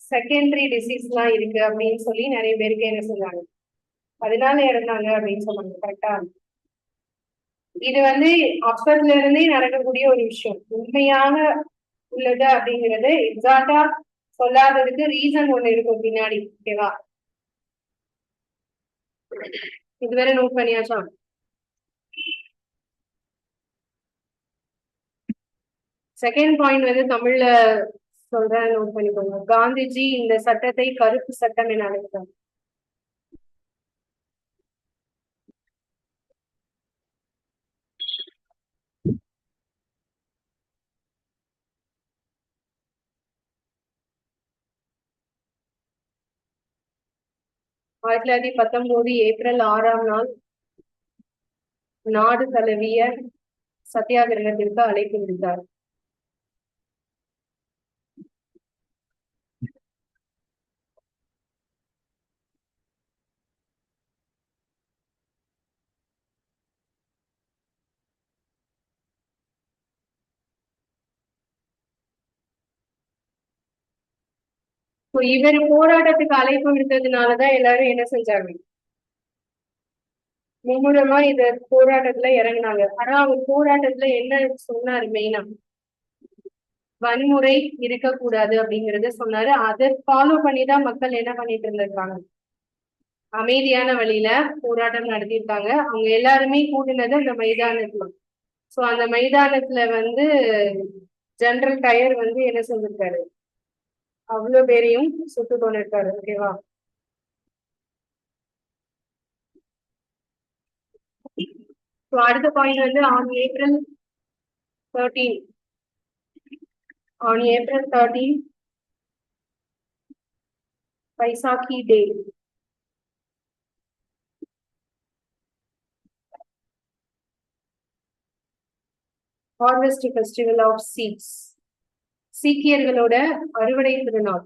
செகண்டரி டிசீஸ் எல்லாம் இருக்கு அப்படின்னு சொல்லி நிறைய பேருக்கு என்ன சொன்னாங்க, அதனால இறந்தாங்க அப்படின்னு சொன்னாங்க. கரெக்டா? இது வந்து அப்பத்துல இருந்தே நடக்கக்கூடிய ஒரு விஷயம். உண்மையாக உள்ளது அப்படிங்கிறது எக்ஸாக்டா சொல்லாததுக்கு ரீசன் ஒண்ணு இருக்கும் பின்னாடி. ஓகேவா? இதுவரை நோட் பண்ணியாச்சா? செகண்ட் பாயிண்ட் வந்து தமிழ்ல சொல்றேன், நோட் பண்ணிக்கோங்க. காந்திஜி இந்த சட்டத்தை கருப்பு சட்டம் என அழைத்தார். ஆயிரத்தி தொள்ளாயிரத்தி 19 ஏப்ரல் 6ஆம் நாள் நாடு தழுவிய சத்தியாகிரகத்திற்கு அழைப்பு விடுத்தார். இவர் போராட்டத்துக்கு அழைப்பு விடுத்ததுனாலதான் எல்லாரும் என்ன செஞ்சாங்க, மும்முரமா இந்த போராட்டத்துல இறங்கினாங்க. ஆனா அவர் போராட்டத்துல என்ன சொன்னாரு மெயினா, வன்முறை இருக்கக்கூடாது அப்படிங்கறத சொன்னாரு. அதை ஃபாலோ பண்ணிதான் மக்கள் என்ன பண்ணிட்டு இருந்திருக்காங்க, அமைதியான வழியில போராட்டம் நடத்தியிருக்காங்க. அவங்க எல்லாருமே கூட்டினது அந்த மைதானத்துல. சோ அந்த மைதானத்துல வந்து ஜெனரல் டயர் வந்து என்ன செஞ்சிருக்காரு, அவ்வளவு பேரையும் சுட்டு கொண்டிருக்காரு. ஓகேவா? அடுத்த பாயிண்ட் வந்து thirteen on April 13, Baisakhi Day. Harvest Festival of Sikhs. சீக்கியர்களோட அறுவடை திருநாள்.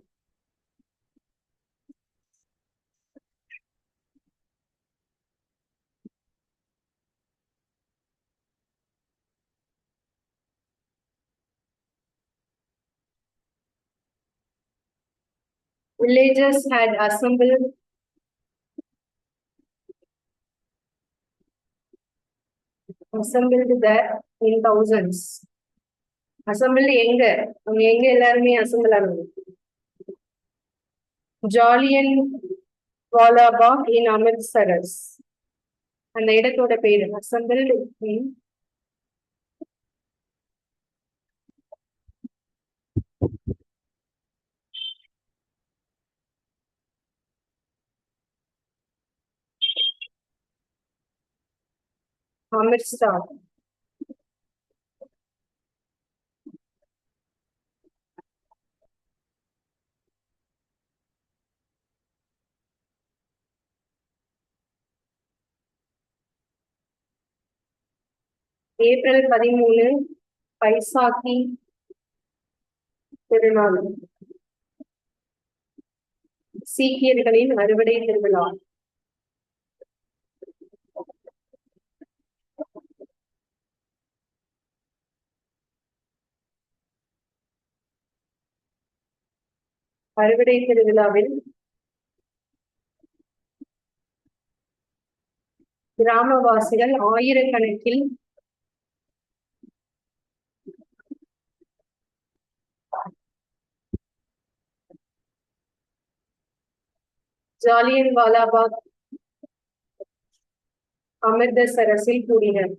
Villagers had assembled there in thousands. Assembled எங்க? அவங்க எங்க எல்லாருமே அசம்பிள் ஆனாங்க? ஜாலியன் வாலாபாக் இன் அமிர்தசரஸ். அந்த இடத்தோட பேரு அசம்பிள்டு இன் அமிர்தசர். ஏப்ரல் 13 பைசாக்கி திருநாள், சீக்கியர்களின் அறுவடை திருவிழா. அறுவடை திருவிழாவில் கிராமவாசிகள் ஆயிரக்கணக்கில் ஜாலியன் வாலாபாக் அமிர்தசரஸில் கூடினர்.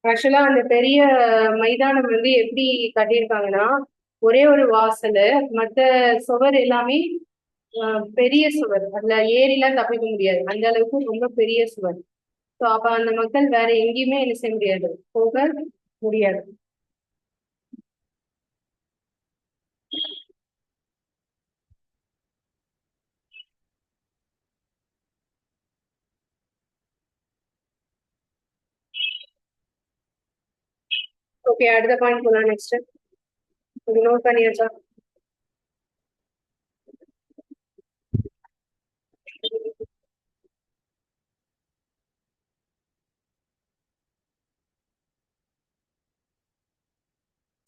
ஆக்சுவலா அந்த பெரிய மைதானம் வந்து எப்படி கட்டியிருக்காங்கன்னா, ஒரே ஒரு வாசல், மத்த சுவர் எல்லாமே பெரிய சுவர். அதுல ஏறிலாம் தப்பிக்க முடியாது, அந்த அளவுக்கு ரொம்ப பெரிய சுவர். ஸோ அப்ப அந்த மக்கள் வேற எங்கேயுமே என்ன செய்ய முடியாது, போக முடியாது. ஓகே, அடுத்த பாயிண்ட் போலாம். நெக்ஸ்ட் இது நோட் பண்ணியாச்சா?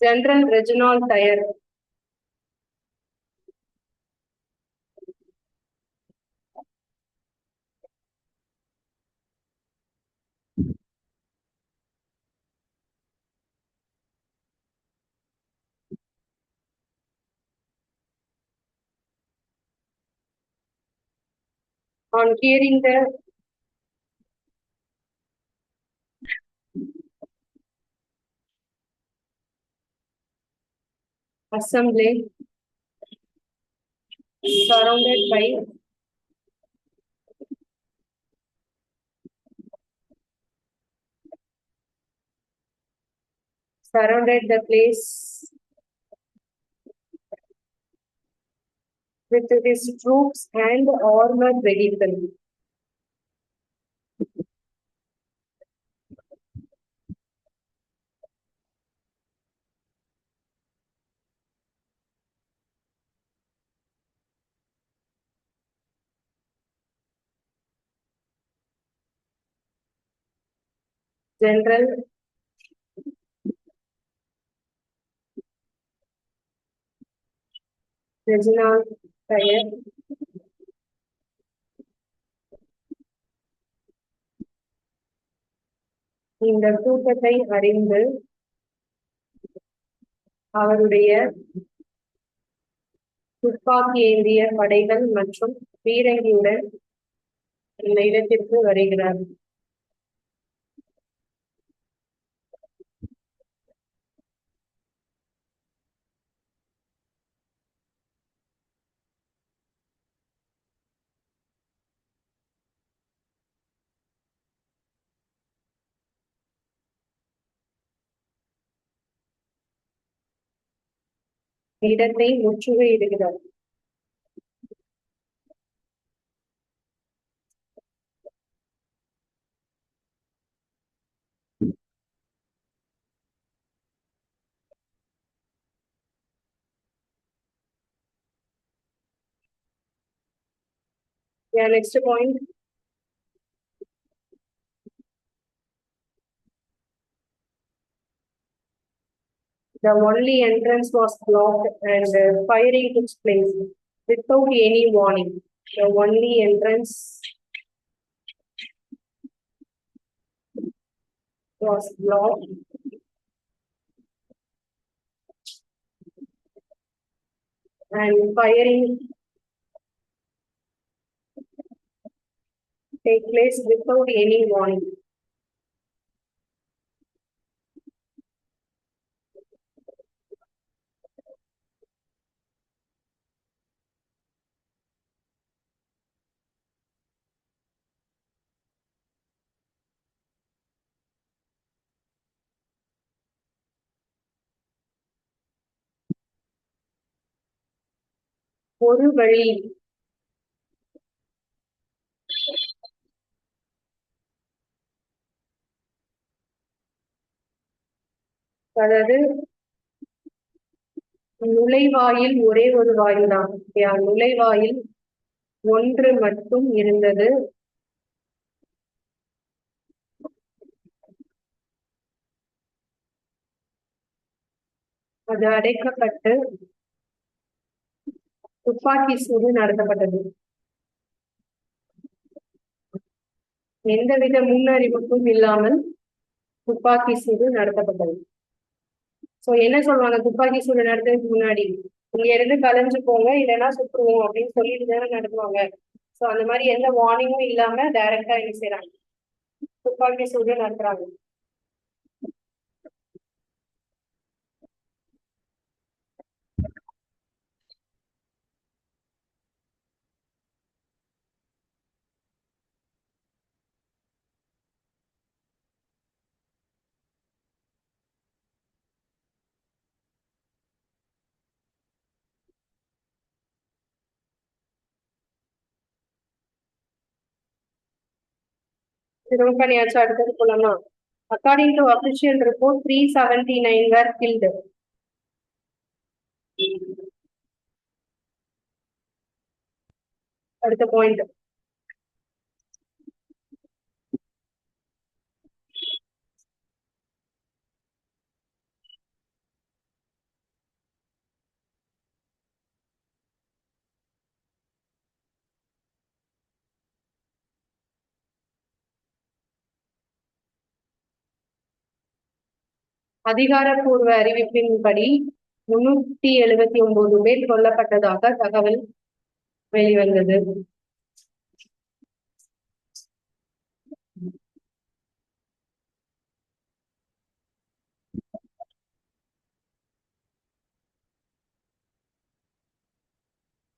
General Reginald Dyer. On hearing the assembly surrounded the place with his troops and armored vehicle. General Reginald Dyer இந்த கூட்டத்தை அறிந்து அவருடைய துப்பாக்கி ஏந்திய படைகள் மற்றும் பீரங்கியுடன் இந்த இடத்திற்கு வருகிறார். இடத்தை முற்றுகையிடுகிறார். Yeah, next point. The only entrance was blocked and firing took place without any warning. The only entrance was blocked and firing take place without any warning. ஒரு வழி. அதாவது நுழைவாயில் ஒரே ஒரு வாயில் தான். நுழைவாயில் ஒன்று மட்டும் இருந்தது. அது அடைக்கப்பட்டு துப்பாக்கி சூடு நடத்தப்பட்டது. எந்தவித முன்னறிவிப்பும் இல்லாமல் துப்பாக்கி சூடு நடத்தப்பட்டது. சோ என்ன சொல்லுவாங்க, துப்பாக்கி சூடு நடத்துறதுக்கு முன்னாடி இங்க இருந்து கலைஞ்சு போங்க, இல்லைன்னா சுற்றுவோம் அப்படின்னு சொல்லிட்டு தானே நடத்துவாங்க. சோ அந்த மாதிரி எந்த வார்னிங்கும் இல்லாம டைரக்டா என்ன செய்யறாங்க, துப்பாக்கி சூடு நடத்துறாங்க. திரும்ப பண்ணியாச்சு, அடுத்தது போலாமா? According to official report, 379 were killed. அடுத்த பாயிண்ட். அதிகாரப்பூர்வ அறிவிப்பின்படி 379 பேர் கொல்லப்பட்டதாக தகவல் வெளிவந்தது.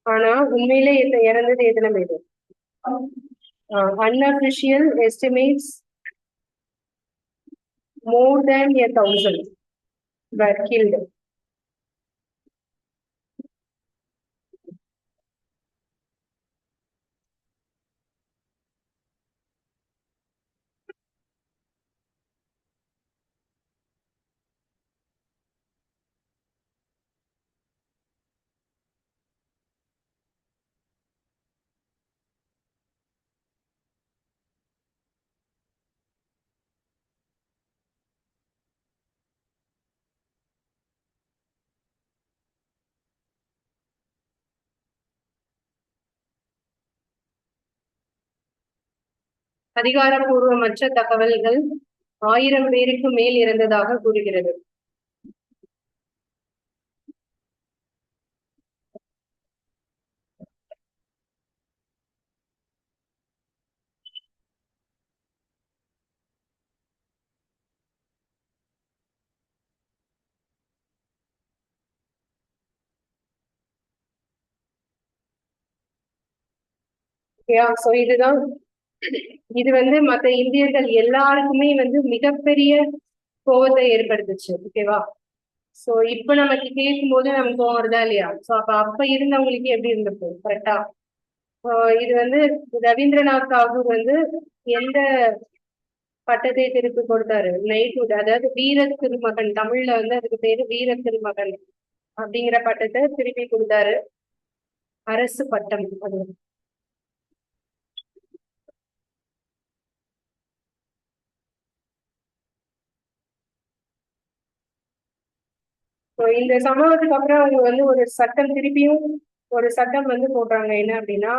ஆனா உண்மையிலே இறந்தது எத்தனை பேரு? Unofficial estimates more than 1,000 were killed. அதிகாரப்பூர்வமற்ற தகவல்கள் 1000 பேருக்கு மேல் இறந்ததாக கூறுகிறது. இதுதான், இது மத்த இந்தியர்கள் எல்லாருக்குமே மிகப்பெரிய கோபத்தை ஏற்படுத்துச்சு. ஓகேவா? சோ இப்ப நமக்கு கேட்கும் போது நமக்கு கோவம் வருதா இல்லையா? சோ அப்ப இருந்தவங்களுக்கு எப்படி இருந்திருக்கும்? கரெக்டா? இது ரவீந்திரநாத் தாகூர் எந்த பட்டத்தை திருப்பி கொடுத்தாரு? நைட்ஹுட், அதாவது வீர திருமகன். தமிழ்ல அதுக்கு பேரு வீர திருமகன் அப்படிங்கிற பட்டத்தை திருப்பி கொடுத்தாரு. அரசு பட்டம் அது. இந்த சம்பவத்துக்கு அப்புறம் அவங்க ஒரு சட்டம், திருப்பியும் ஒரு சட்டம் போடுறாங்க. என்ன அப்படின்னா,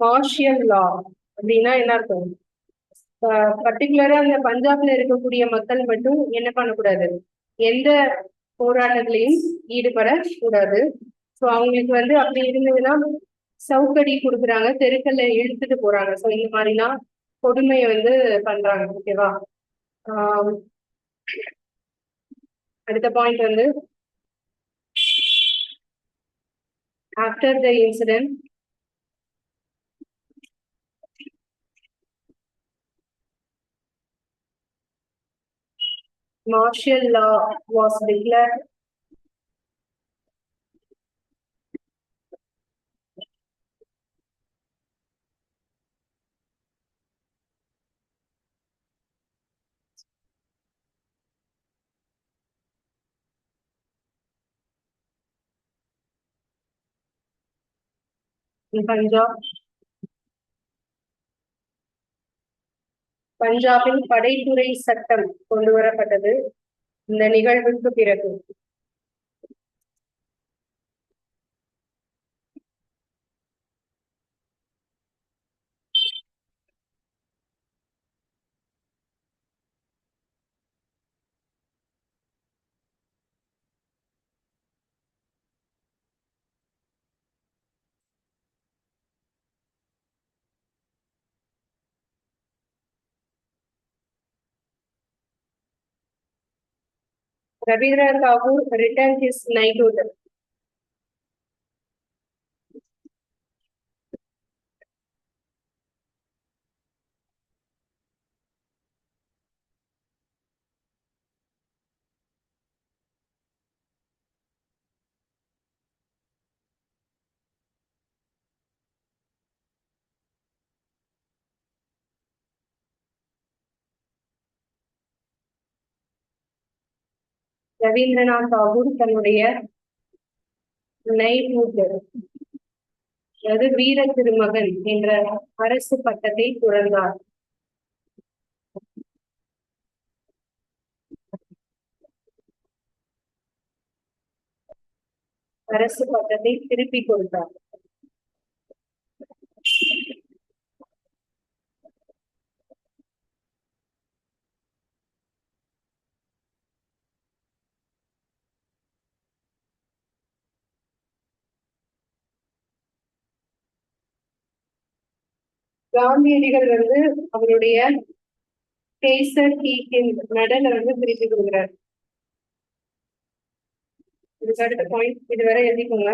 மார்ஷியல் லா அப்படின்னா என்ன அர்த்தம்? பர்டிகுலரா அந்த பஞ்சாப்ல இருக்கக்கூடிய மக்கள் மட்டும் என்ன பண்ணக்கூடாது, எந்த போராட்டத்திலையும் ஈடுபடக்கூடாது. சோ அவங்களுக்கு அப்படி இருந்ததுன்னா சவுக்கடி கொடுக்குறாங்க, தெருக்கல்ல இழுத்துட்டு போறாங்க. சோ இந்த மாதிரிலாம் கொடுமையை பண்றாங்க. ஓகேவா? அடுத்த point after the incident, martial law was declared. In பஞ்சாபில் படைத்துறை சட்டம் கொண்டு வரப்பட்டது இந்த நிகழ்வுக்கு பிறகு. Rabindranath Tagore returned his knighthood. Rabindranath Tagore தன்னுடைய நைட்ஹுட், அதாவது வீர திருமகன் என்ற அரசு பட்டத்தை துறந்தார். அரசு பட்டத்தை திருப்பி கொடுத்தார். காந்தியடிகள் வந்து அவருடைய கேசர் மெடலை வந்து திருப்பி கொடுக்குறாரு. இதுக்கு அடுத்த பாயிண்ட் இதுவரை எழுதிக்கோங்க.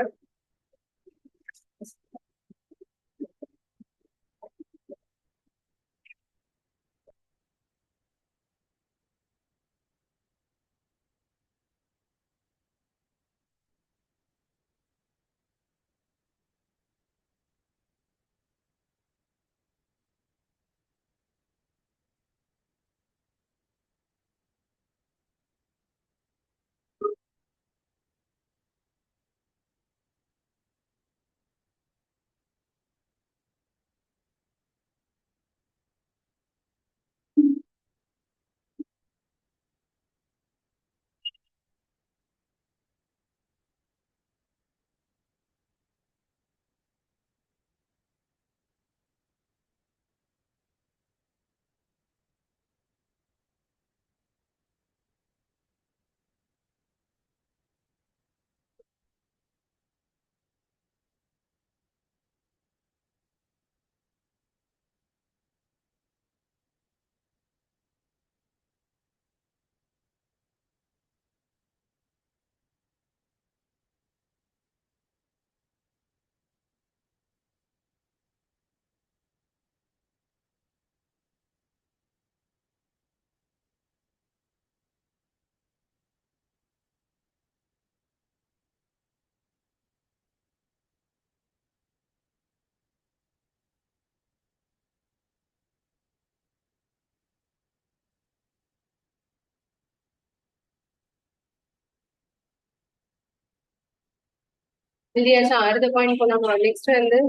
இல்லையாச்சா? அடுத்த பாயிண்ட் போனாமா? நெக்ஸ்ட் வந்து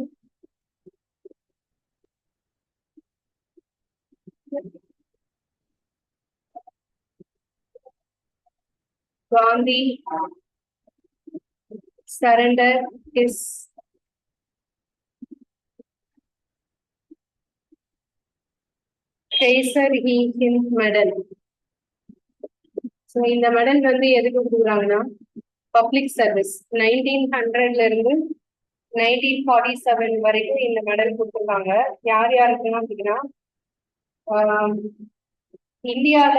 Gandhi surrender his Kaiser-e-Hind medal. So இந்த மெடல் வந்து எதுக்கு கொடுக்குறாங்கன்னா பப்ளிக் சர்வீஸ். 1900ல இருந்து 1947 வரைக்கும் இந்த மெடல் கொடுத்துருக்காங்க. யார் யாருக்குன்னா அப்படின்னா இந்தியால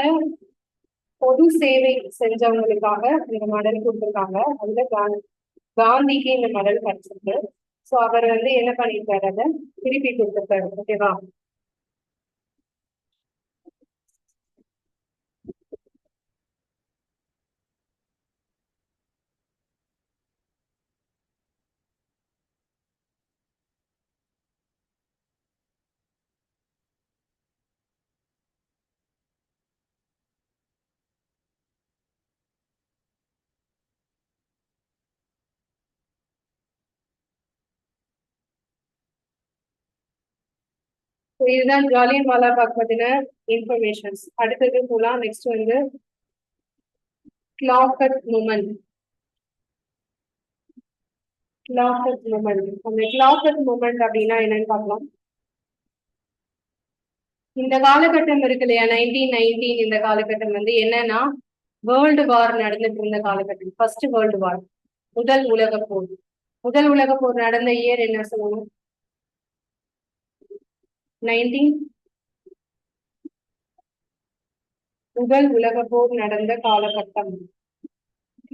பொது சேவை செஞ்சவங்களுக்காக இந்த மெடல் கொடுத்துருக்காங்க. அதுல காந்திக்கு இந்த மெடல் கிடைச்சிருக்கு. ஸோ அவர் வந்து என்ன பண்ணிருக்காரு, அதை திருப்பி கொடுத்துருக்காரு. ஓகேவா? இதுதான் ஜாலியன் வாலாபாக் பத்தின இன்ஃபர்மேஷன்ஸ். அடுத்தது போலாம். நெக்ஸ்ட் வந்து கிளாக்கட் மூமெண்ட். கிளாக்கட் மூமெண்ட், அந்த கிளாக்கட் மூமெண்ட் அப்படின்னா என்னன்னு பார்க்கலாம். இந்த காலகட்டம் இருக்கு இல்லையா, 1919, இந்த காலகட்டம் வந்து என்னன்னா வேர்ல்டு வார் நடந்துட்டு இருந்த காலகட்டம். ஃபர்ஸ்ட் வேர்ல்டு வார், முதல் உலக போர். முதல் உலக போர் நடந்த இயர் என்ன சொல்லணும்? 19 முதல் உலக போர் நடந்த காலகட்டம்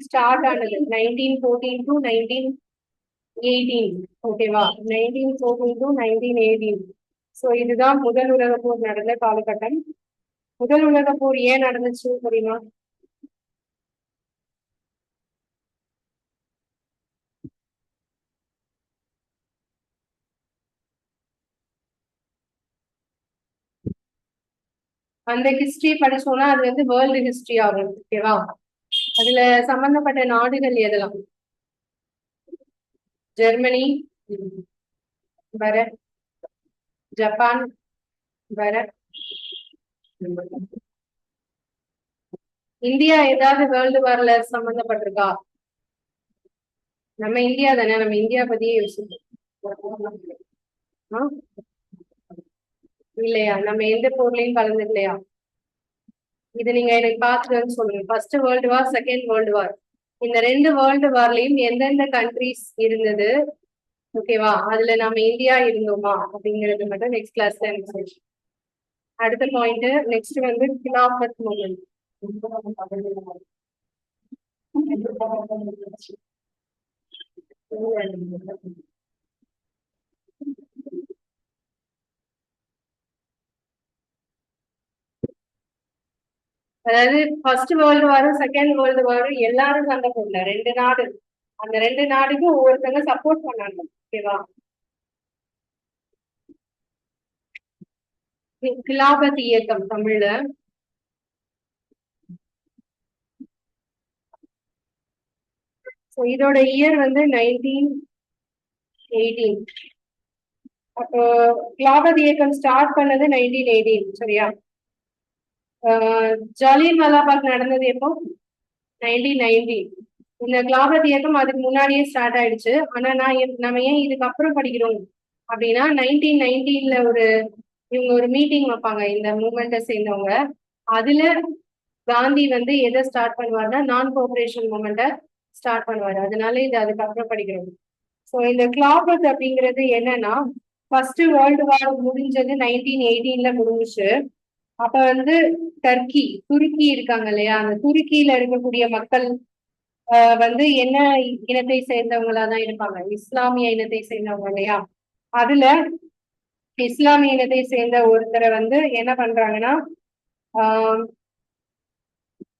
ஸ்டார்ட் ஆனது 1914 to 1918. ஓகேவா? 1914 to 1918. ஸோ இதுதான் முதல் உலக போர் நடந்த காலகட்டம். முதல் உலக போர் ஏன் நடந்துச்சு தெரியுமா? அந்த ஹிஸ்டரி படிச்சோம்னா அது வந்து வேர்ல்டு ஹிஸ்டரி ஆகும். ஓகேவா? அதுல சம்பந்தப்பட்ட நாடுகள் எதெல்லாம்? ஜெர்மனி வேற, ஜப்பான் வேற, இந்தியா ஏதாவது வேர்ல்டு வார்ல சம்பந்தப்பட்டிருக்கா? நம்ம இந்தியா தானே, நம்ம இந்தியா பத்தியே யோசிப்போம். இல்லையா? நம்ம எந்த போர்லயும் கலந்துக்கலையா? இது நீங்க எனக்கு பார்த்துட்டு சொல்லுங்க. First world war, second world war, இந்த 2 வேர்ல்டு வார்லயும் எந்தெந்த கண்ட்ரிஸ் இருந்தது, ஓகேவா? அதுல நம்ம இந்தியா இருந்தோமா அப்படிங்கிறது மட்டும் நெக்ஸ்ட் கிளாஸ்ல எனக்கு சொல்லு. அடுத்த பாயிண்ட் நெக்ஸ்ட் வந்து கிலாஃபத் மூமெண்ட். அதாவது ஃபர்ஸ்ட் வேர்ல்டு வாரும் செகண்ட் வேர்ல்டு வாரும் எல்லாரும் சண்டை போடல, 2 நாடு. அந்த 2 நாடுக்கும் ஒவ்வொருத்தங்க சப்போர்ட் பண்ணாங்க, ஓகேவா? கிலாபத் இயக்கம் தமிழ்ல. இதோட இயர் வந்து 1918. அப்போ கிலாபத் இயக்கம் ஸ்டார்ட் பண்ணது 1918, சரியா? ஜாலியன் வாலாபாக் நடந்தது எப்போ? 1990. இந்த கிலாபத் இயக்கம் அதுக்கு முன்னாடியே ஸ்டார்ட் ஆயிடுச்சு. ஆனா நம்ம ஏன் இதுக்கப்புறம் படிக்கிறோம் அப்படின்னா 1919ல இவங்க ஒரு மீட்டிங் வைப்பாங்க இந்த மூமெண்ட்டை சேர்ந்தவங்க. அதுல காந்தி வந்து எதை ஸ்டார்ட் பண்ணுவார்னா நான் கோஆபரேஷன் மூமெண்ட்டை ஸ்டார்ட் பண்ணுவாரு. அதனால இது அதுக்கப்புறம் படிக்கிறோம். ஸோ இந்த கிலாபத் அப்படிங்கிறது என்னன்னா, ஃபர்ஸ்ட் வேர்ல்டு வார் முடிஞ்சது 1918ல முடிஞ்சிச்சு. அப்ப வந்து துருக்கி இருக்காங்க இல்லையா, அந்த துருக்கியில இருக்கக்கூடிய மக்கள் வந்து என்ன இனத்தை சேர்ந்தவங்களா தான் இருப்பாங்க, இஸ்லாமிய இனத்தை சேர்ந்தவங்க இல்லையா. அதுல இஸ்லாமிய இனத்தை சேர்ந்த ஒருத்தரை வந்து என்ன பண்றாங்கன்னா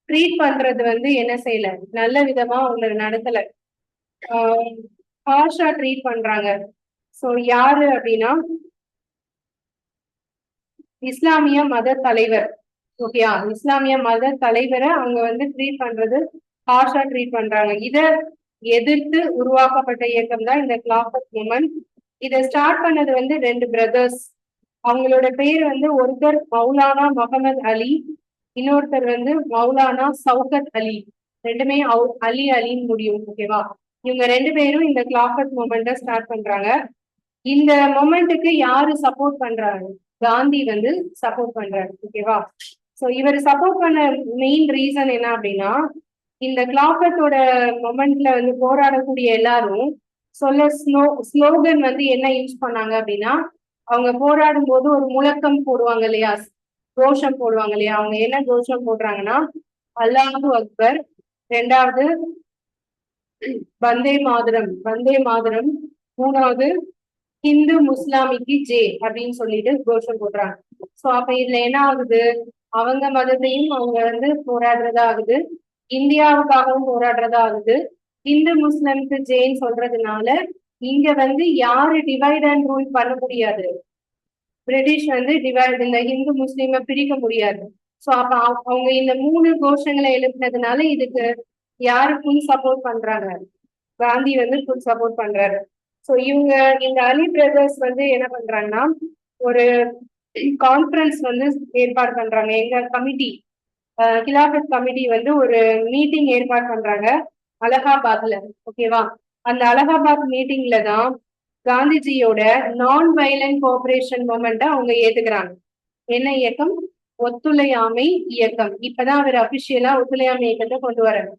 ட்ரீட் பண்றது வந்து என்ன செய்யல, நல்ல விதமா அவங்களை நடத்தல, ஹார்ஷா ட்ரீட் பண்றாங்க. சோ யாரு அப்படின்னா இஸ்லாமிய மத தலைவர், ஓகேயா? இஸ்லாமிய மத தலைவரை அவங்க வந்து ட்ரீட் பண்றது ஹார்ஷா ட்ரீட் பண்றாங்க. இத எதிர்த்து உருவாக்கப்பட்ட இயக்கம் தான் இந்த கிலாஃபத் மூமெண்ட். இதை ஸ்டார்ட் பண்ணது வந்து 2 பிரதர்ஸ். அவங்களோட பேர் வந்து ஒருத்தர் மௌலானா முகமது அலி, இன்னொருத்தர் வந்து மௌலானா சவுகத் அலி. ரெண்டுமே அலி அலின்னு முடியும், ஓகேவா? இவங்க 2 பேரும் இந்த கிலாஃபத் மூமெண்ட்டை ஸ்டார்ட் பண்றாங்க. இந்த மொமெண்ட்டுக்கு யாரு சப்போர்ட் பண்றாரு? காந்தி வந்து சப்போர்ட் பண்றாரு, ஓகேவா? சோ இவர் சப்போர்ட் பண்ண மெயின் ரீசன் என்ன அப்படின்னா, இந்த கிலாஃபத்தோட மொமெண்ட்ல வந்து போராடக்கூடிய எல்லாரும் ஸ்லோகன் வந்து என்ன யூஸ் பண்ணாங்க அப்படின்னா, அவங்க போராடும் போது ஒரு முழக்கம் போடுவாங்க இல்லையா, கோஷம் போடுவாங்க இல்லையா. அவங்க என்ன கோஷம் போடுறாங்கன்னா, அல்லாஹு அக்பர், 2வது வந்தே மாதரம், வந்தே மாதரம், 3வது ஹிந்து முஸ்லாமிக்கு ஜே அப்படின்னு சொல்லிட்டு கோஷம் போடுறாங்க. சோ அப்ப இதுல என்ன ஆகுது, அவங்க மதத்தையும் அவங்க வந்து போராடுறதா ஆகுது, இந்தியாவுக்காகவும் போராடுறதா ஆகுது. இந்து முஸ்லிம்க்கு ஜேன்னு சொல்றதுனால இங்க வந்து யாரு டிவைட் அண்ட் ரூல் பண்ண முடியாது, பிரிட்டிஷ் வந்து இந்த ஹிந்து முஸ்லீமை பிரிக்க முடியாது. சோ அப்ப அவங்க இந்த 3 கோஷங்களை எழுப்பினதுனால இதுக்கு யாரு ஃபுல் சப்போர்ட் பண்றாங்க? காந்தி வந்து ஃபுல் சப்போர்ட் பண்றாரு. ஸோ இவங்க இந்த அலி பிரதர்ஸ் வந்து என்ன பண்றாங்கன்னா ஒரு கான்ஃபரன்ஸ் வந்து ஏற்பாடு பண்றாங்க. எங்க கமிட்டி, கிலாஃபத் கமிட்டி வந்து ஒரு மீட்டிங் ஏற்பாடு பண்றாங்க அலகாபாத்ல, ஓகேவா? அந்த அலகாபாத் மீட்டிங்ல தான் காந்திஜியோட நான் வயலண்ட் கோஆபரேஷன் மூமெண்ட்டை அவங்க ஏத்துக்கிறாங்க. என்ன இயக்கம்? ஒத்துழையாமை இயக்கம். இப்பதான் அவர் அபிஷியலா ஒத்துழையாமை இயக்கத்தை கொண்டு வராரு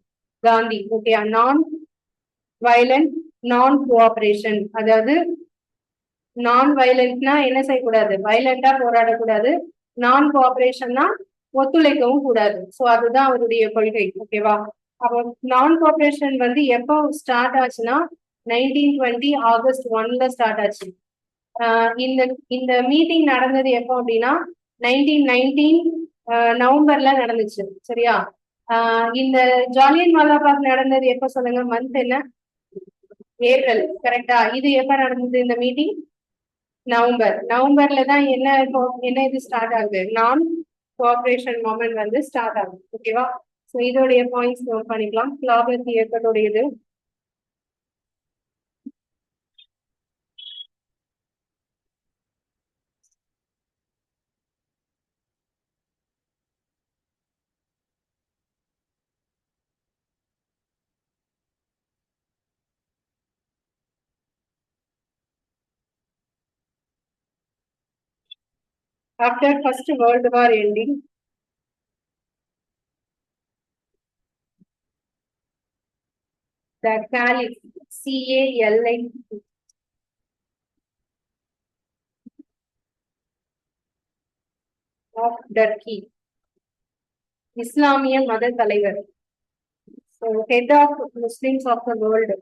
காந்தி, ஓகே? நான் வயலண்ட் நான் கோஆபரேஷன், அதாவது நான் வயலண்ட்னா என்ன செய்யக்கூடாது, வயலண்டா போராடக்கூடாது. நான் கோஆபரேஷன்னா ஒத்துழைக்கவும் கூடாது. ஸோ அதுதான் அவருடைய கொள்கை, ஓகேவா? அப்போ நான் கோஆபரேஷன் வந்து எப்போ ஸ்டார்ட் ஆச்சுன்னா 1920 ஆகஸ்ட் 1ல ஸ்டார்ட் ஆச்சு. இந்த இந்த மீட்டிங் நடந்தது எப்போ அப்படின்னா 1919 நவம்பர்ல நடந்துச்சு, சரியா? இந்த ஜாலியன் வாலாபாக் நடந்தது எப்ப சொல்லுங்க, மந்த் என்ன? ஏப்ரல், கரெக்டா? இது எப்ப நடந்தது இந்த மீட்டிங்? நவம்பர்ல தான் என்ன இது ஸ்டார்ட் ஆகுது, நான் கோஆபரேஷன் மூமெண்ட் வந்து ஸ்டார்ட் ஆகுது, ஓகேவா? ஸோ இதோடைய பாயிண்ட்ஸ் நோட் பண்ணிக்கலாம். கிளாபெர்க் இயக்கத்துடையது. After First World War ending, the Caliph, CALIPH, of Turkey, இஸ்லாமிய மத தலைவர். So head of Muslims of the world.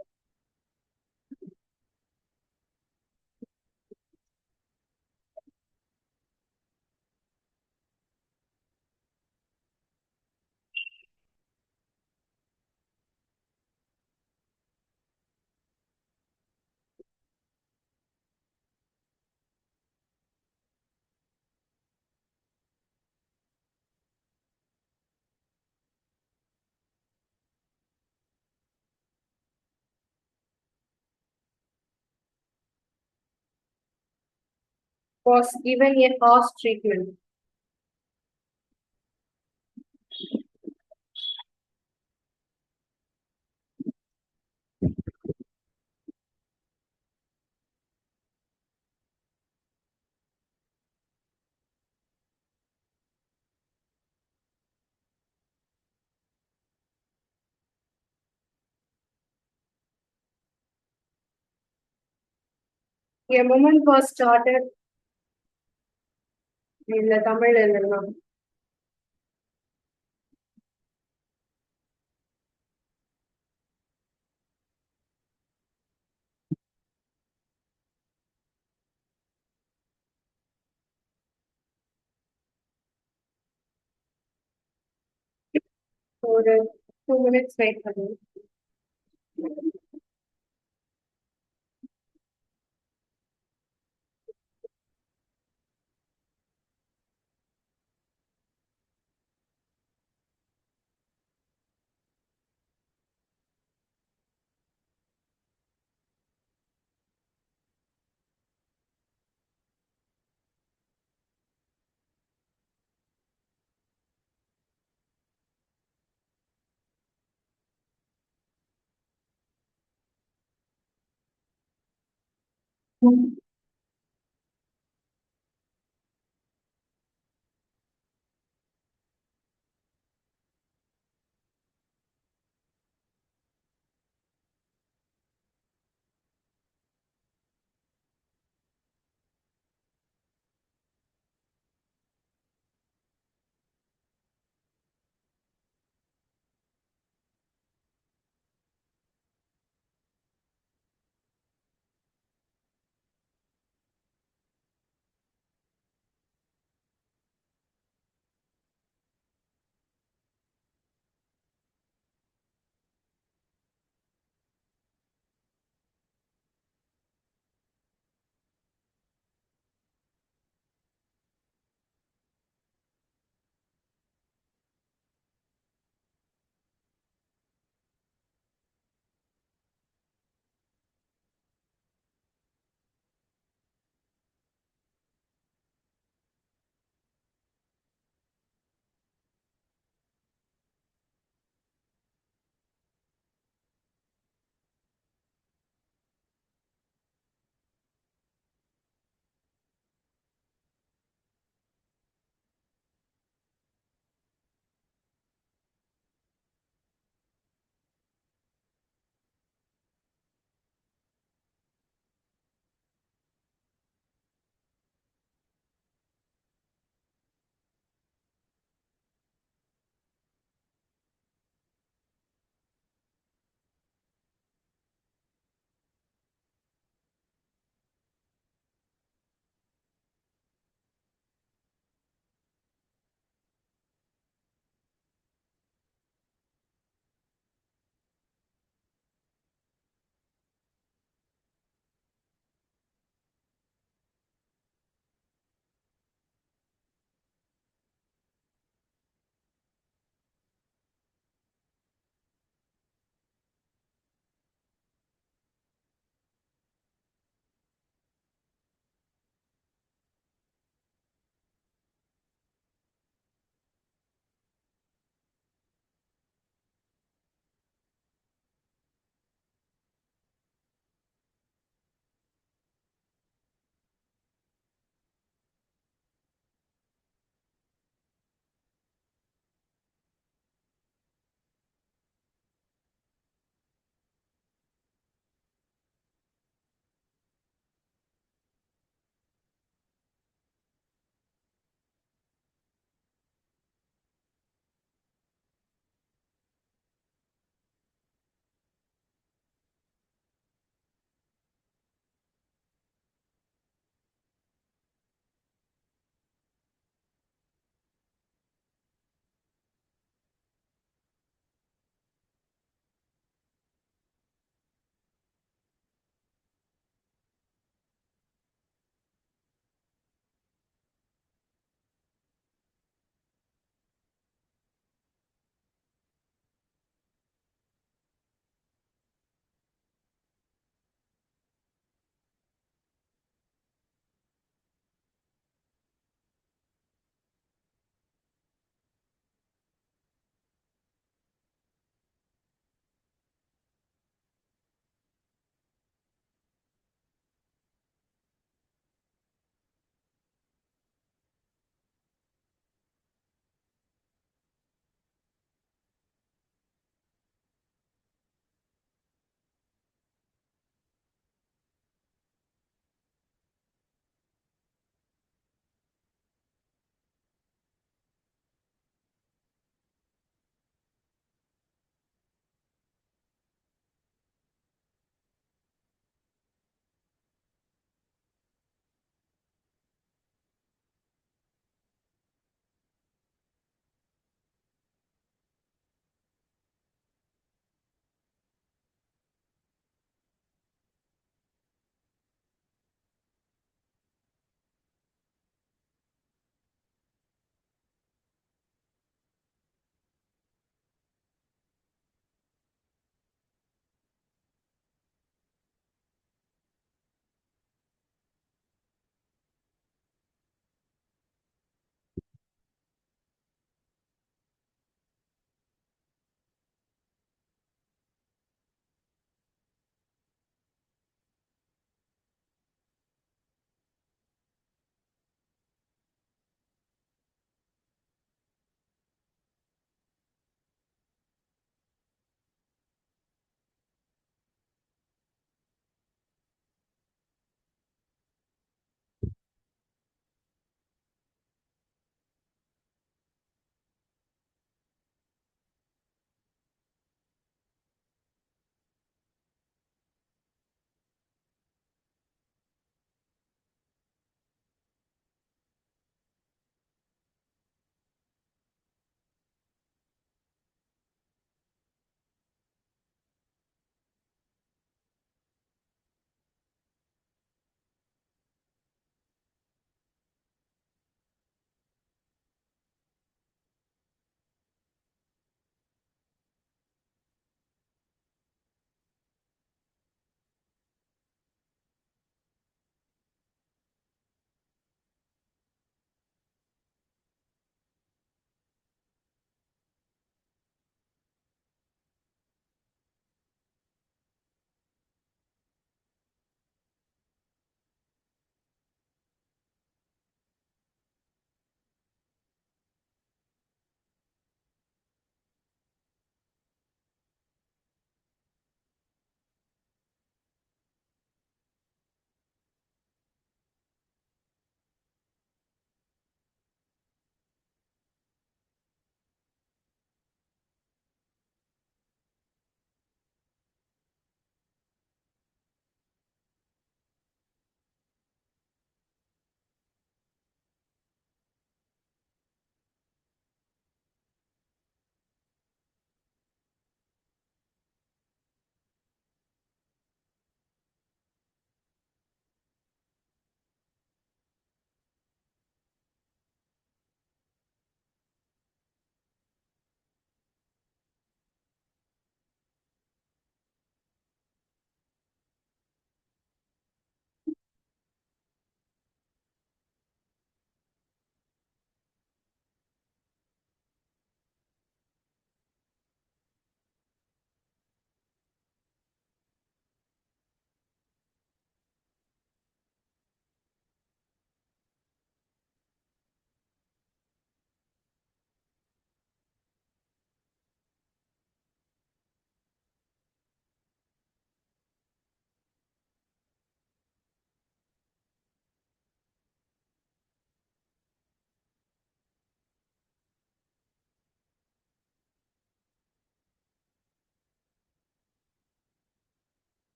Was given a harsh treatment. A movement was started. இல்ல தமிழ் எழுதலாம். ஒரு 2 minutes வெயிட் பண்ணுங்க.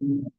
Okay.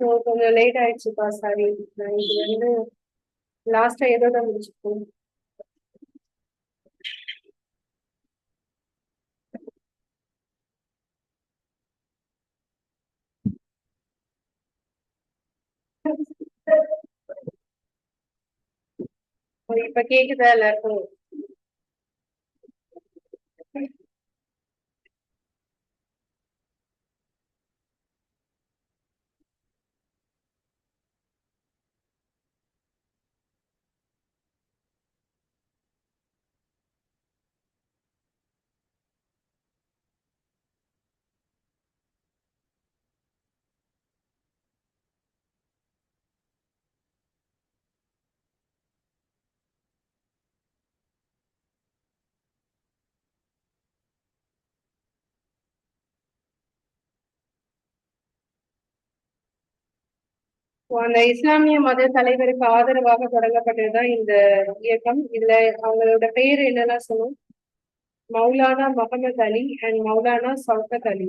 So கொஞ்சம் late ஆயிடுச்சுப்பா, sorry. நான் இது வந்து லாஸ்டா ஏதோட முடிச்சுப்போம். இப்ப கேக்குதா எல்லாருக்கும்? அந்த இஸ்லாமிய மத தலைவருக்கு ஆதரவாக தொடங்கப்பட்டதுதான் இந்த இயக்கம். இதுல அவங்களோட பேர் என்னெல்லாம் சொன்னோம்? மௌலானா முகமது அலி அண்ட் மௌலானா சௌகத் அலி.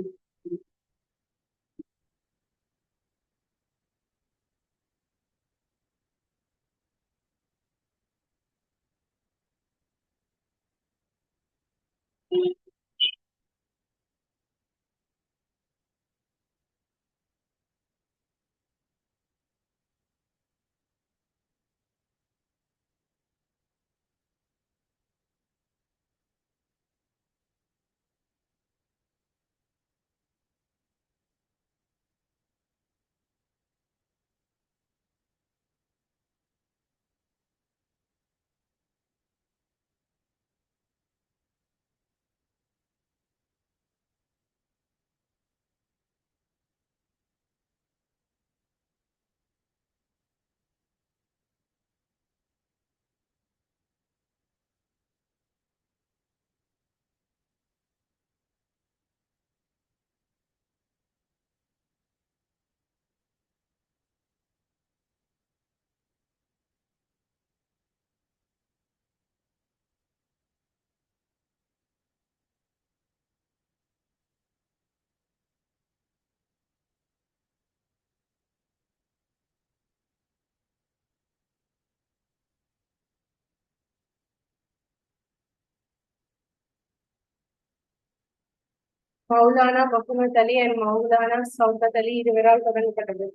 மௌலானா முகமது அலி அண்ட் மௌலானா சௌகத் அலி இருவரால் தொடங்கப்பட்டது.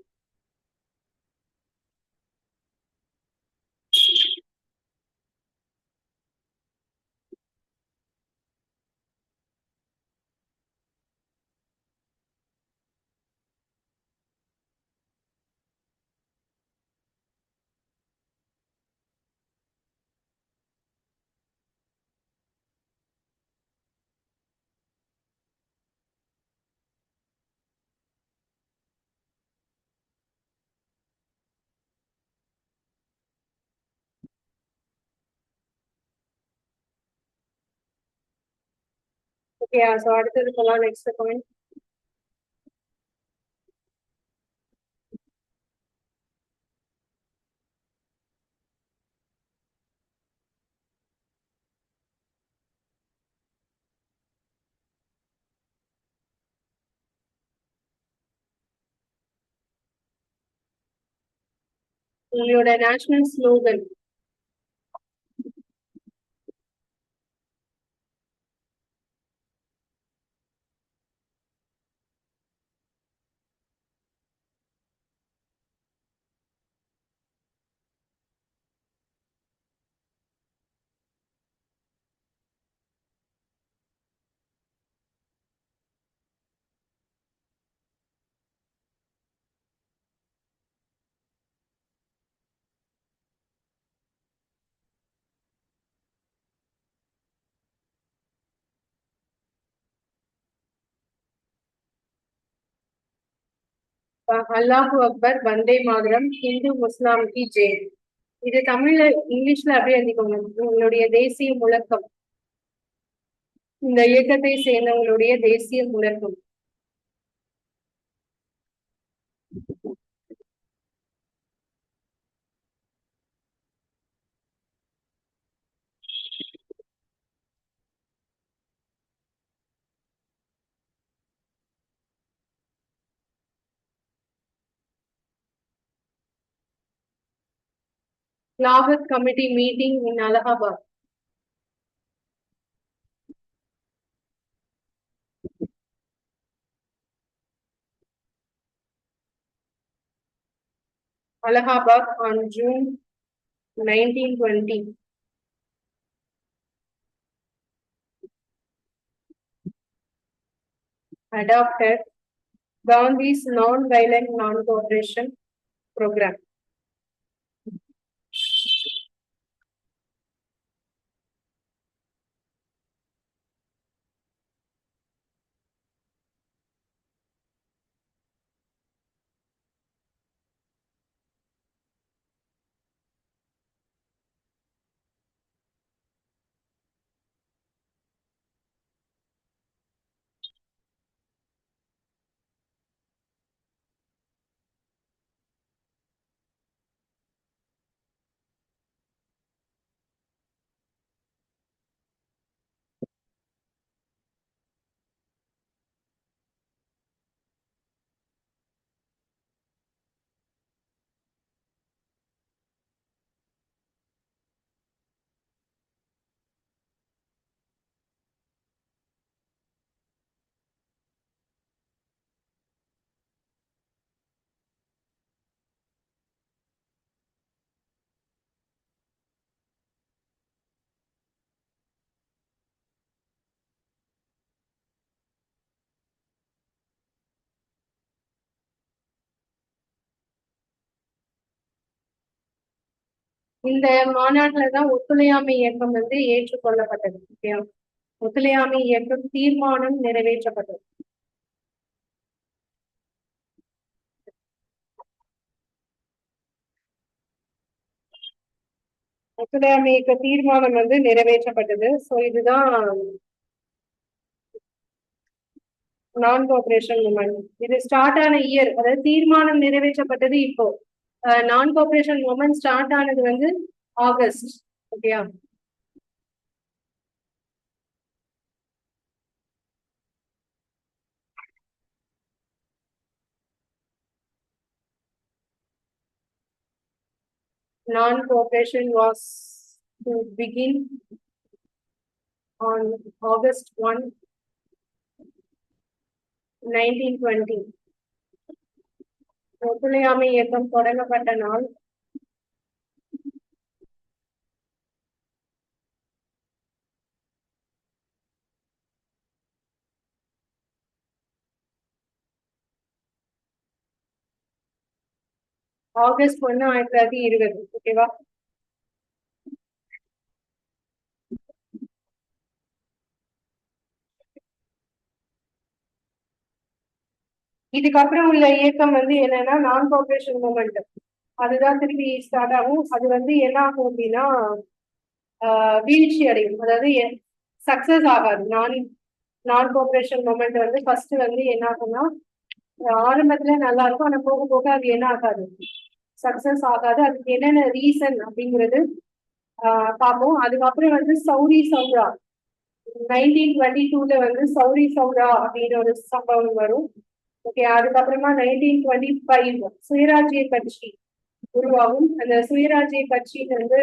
ஓகே, ஸோ அடுத்தது போகலாம். Next point. உங்களோட நேஷனல் ஸ்லோகன். அல்லாஹு அக்பர், வந்தே மாதரம், ஹிந்து முஸ்லாம் கி ஜெய். இது தமிழ்ல இங்கிலீஷ்ல அப்படியே எழுதிக்கோங்க. உங்களுடைய தேசிய முழக்கம், இந்த இயக்கத்தை சேர்ந்தவங்களுடைய தேசிய முழக்கம். Lahore committee meeting in Allahabad. Allahabad on June 1920. Adopted Gandhi's non-violent non-cooperation program. இந்த மாநாட்டில்தான் ஒத்துழையாமை இயக்கம் ஏற்றுக்கொள்ளப்பட்டது. ஓகேயா, ஒத்துழையாமை இயக்கம் தீர்மானம் நிறைவேற்றப்பட்டது. ஒத்துழையாமை இயக்க தீர்மானம் நிறைவேற்றப்பட்டது. ஸோ இதுதான் நான் கோஆபரேஷன் மூமெண்ட். இது ஸ்டார்ட் ஆன இயர், அதாவது தீர்மானம் நிறைவேற்றப்பட்டது இப்போ. நான் கோஆபரேஷன் மூமெண்ட் ஸ்டார்ட் ஆனது ஆகஸ்ட். ஓகேயா, non-cooperation was to begin on August 1, 1920 ஒத்துழையாமை இயக்கம் தொடங்கப்பட்ட நாள் ஆகஸ்ட் 1, 1920. ஓகேவா? இதுக்கப்புறம் உள்ள இயக்கம் வந்து என்னன்னா நான் கோஆபரேஷன் மூமெண்ட். அதுதான் திருப்பி ஸ்டார்ட் ஆகும். அது வந்து என்ன ஆகும் அப்படின்னா வீழ்ச்சி அடையும். அதாவது சக்சஸ் ஆகாது. நான் நான் கோஆபரேஷன் மூமெண்ட் வந்து ஃபர்ஸ்ட் வந்து என்ன ஆகும்னா ஆரம்பத்துல நல்லா இருக்கும். ஆனா போக போக அது என்ன ஆகாது, சக்சஸ் ஆகாது. அதுக்கு என்னென்ன ரீசன் அப்படிங்கிறது பார்ப்போம். அதுக்கப்புறம் வந்து சௌரி சௌரா 1922ல வந்து சௌரி சௌரா அப்படின்ற ஒரு சம்பவம் வரும். ஓகே, அதுக்கப்புறமா 1925 சுயராஜ்ய கட்சி உருவாகும். அந்த சுயராஜ்ய கட்சி வந்து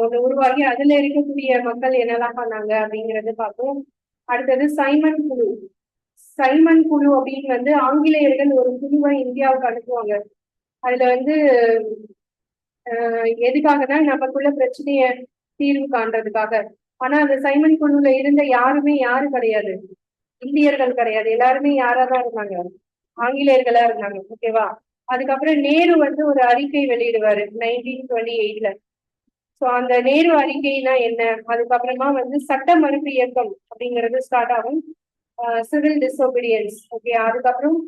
ஒன்று உருவாகி அதுல இருக்கக்கூடிய மக்கள் என்னெல்லாம் பண்ணாங்க அப்படிங்கறது பார்ப்போம். அடுத்தது சைமன் குழு. சைமன் குழு அப்படின்னு வந்து ஆங்கிலேயர்கள் ஒரு குழுவை இந்தியாவுக்கு அனுப்புவாங்க. அதுல வந்து எதுக்காகனா நமக்குள்ள பிரச்சனைய தீர்வு காண்றதுக்காக. ஆனா அந்த சைமன் குழுல இருந்த யாருமே யாரு கிடையாது, இந்தியர்கள் கிடையாது. எல்லாருமே யாராதான் இருந்தாங்க, ஆங்கிலேயர்களா இருந்தாங்க. ஓகேவா? அதுக்கப்புறம் நேரு வந்து ஒரு அறிக்கை வெளியிடுவாரு 1928ல. ஸோ அந்த நேரு அறிக்கைனா என்ன, அதுக்கப்புறமா வந்து சட்ட மறுப்பு இயக்கம் அப்படிங்கிறது ஸ்டார்ட் ஆகும். Civil disobedience. ஓகே, அதுக்கப்புறம்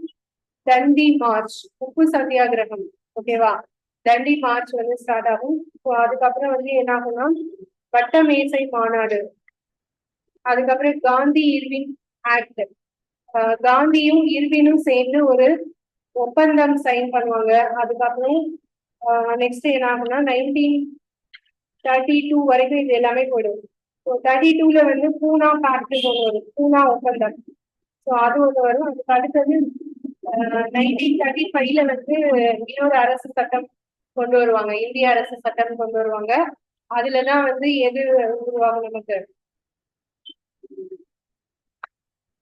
தண்டி மார்ச், உப்பு சத்தியாகிரகம். ஓகேவா? தண்டி மார்ச் வந்து ஸ்டார்ட் ஆகும். ஸோ அதுக்கப்புறம் வந்து என்ன ஆகும்னா வட்ட மேசை மாநாடு. அதுக்கப்புறம் காந்தி இர்வின் ஆக்ட். காந்தியும் இர்வினும் சேர்ந்து ஒரு ஒப்பந்தம் சைன் பண்ணுவாங்க. அதுக்கப்புறம் நெக்ஸ்ட் என்ன ஆகும்னா 1932 வரைக்கும் இது எல்லாமே போயிடும். ஸோ 32ல வந்து பூனா பேக்ட் ஒன்று வரும், பூனா ஒப்பந்தம். ஸோ அது ஒன்று வரும். அதுக்கு அடுத்தது 1935ல வந்து இன்னொரு அரசு சட்டம் கொண்டு வருவாங்க, இந்திய அரசு சட்டம் கொண்டு வருவாங்க. அதுலதான் வந்து எது உருவாகும், நமக்கு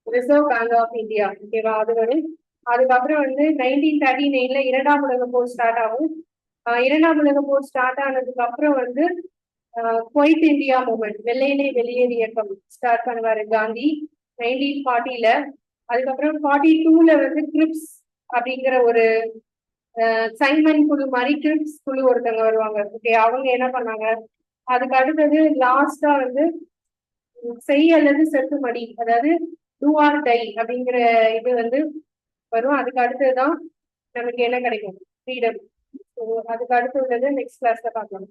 ரிசர்வ் பேங்க் ஆஃப் இந்தியா. ஓகேவா? அது வரும். அதுக்கப்புறம் வந்து 1939ல இரண்டாம் உலக போர் ஸ்டார்ட் ஆகும். இரண்டாம் உலக போர் ஸ்டார்ட் ஆனதுக்கு அப்புறம் வந்து குவைட் இந்தியா மூமெண்ட், வெள்ளையிலே வெளியேறு இயக்கம் ஸ்டார்ட் பண்ணுவாரு காந்தி 1940ல. அதுக்கப்புறம் 42ல வந்து கிரிப்ஸ் அப்படிங்கிற ஒரு சைமன் குழு மாதிரி கிரிப்ஸ் குழு ஒருத்தவங்க வருவாங்க. ஓகே, அவங்க என்ன பண்ணாங்க, அதுக்கு அடுத்தது லாஸ்டா வந்து செய் அல்லது செத்துமடி, அதாவது டூ ஆர் டை அப்படிங்கிற இது வந்து வரும். அதுக்கு அடுத்ததுதான் நமக்கு என்ன கிடைக்கும், ஃப்ரீடம். அதுக்கு அடுத்து உள்ளது நெக்ஸ்ட் கிளாஸ்ல பார்க்கலாம்.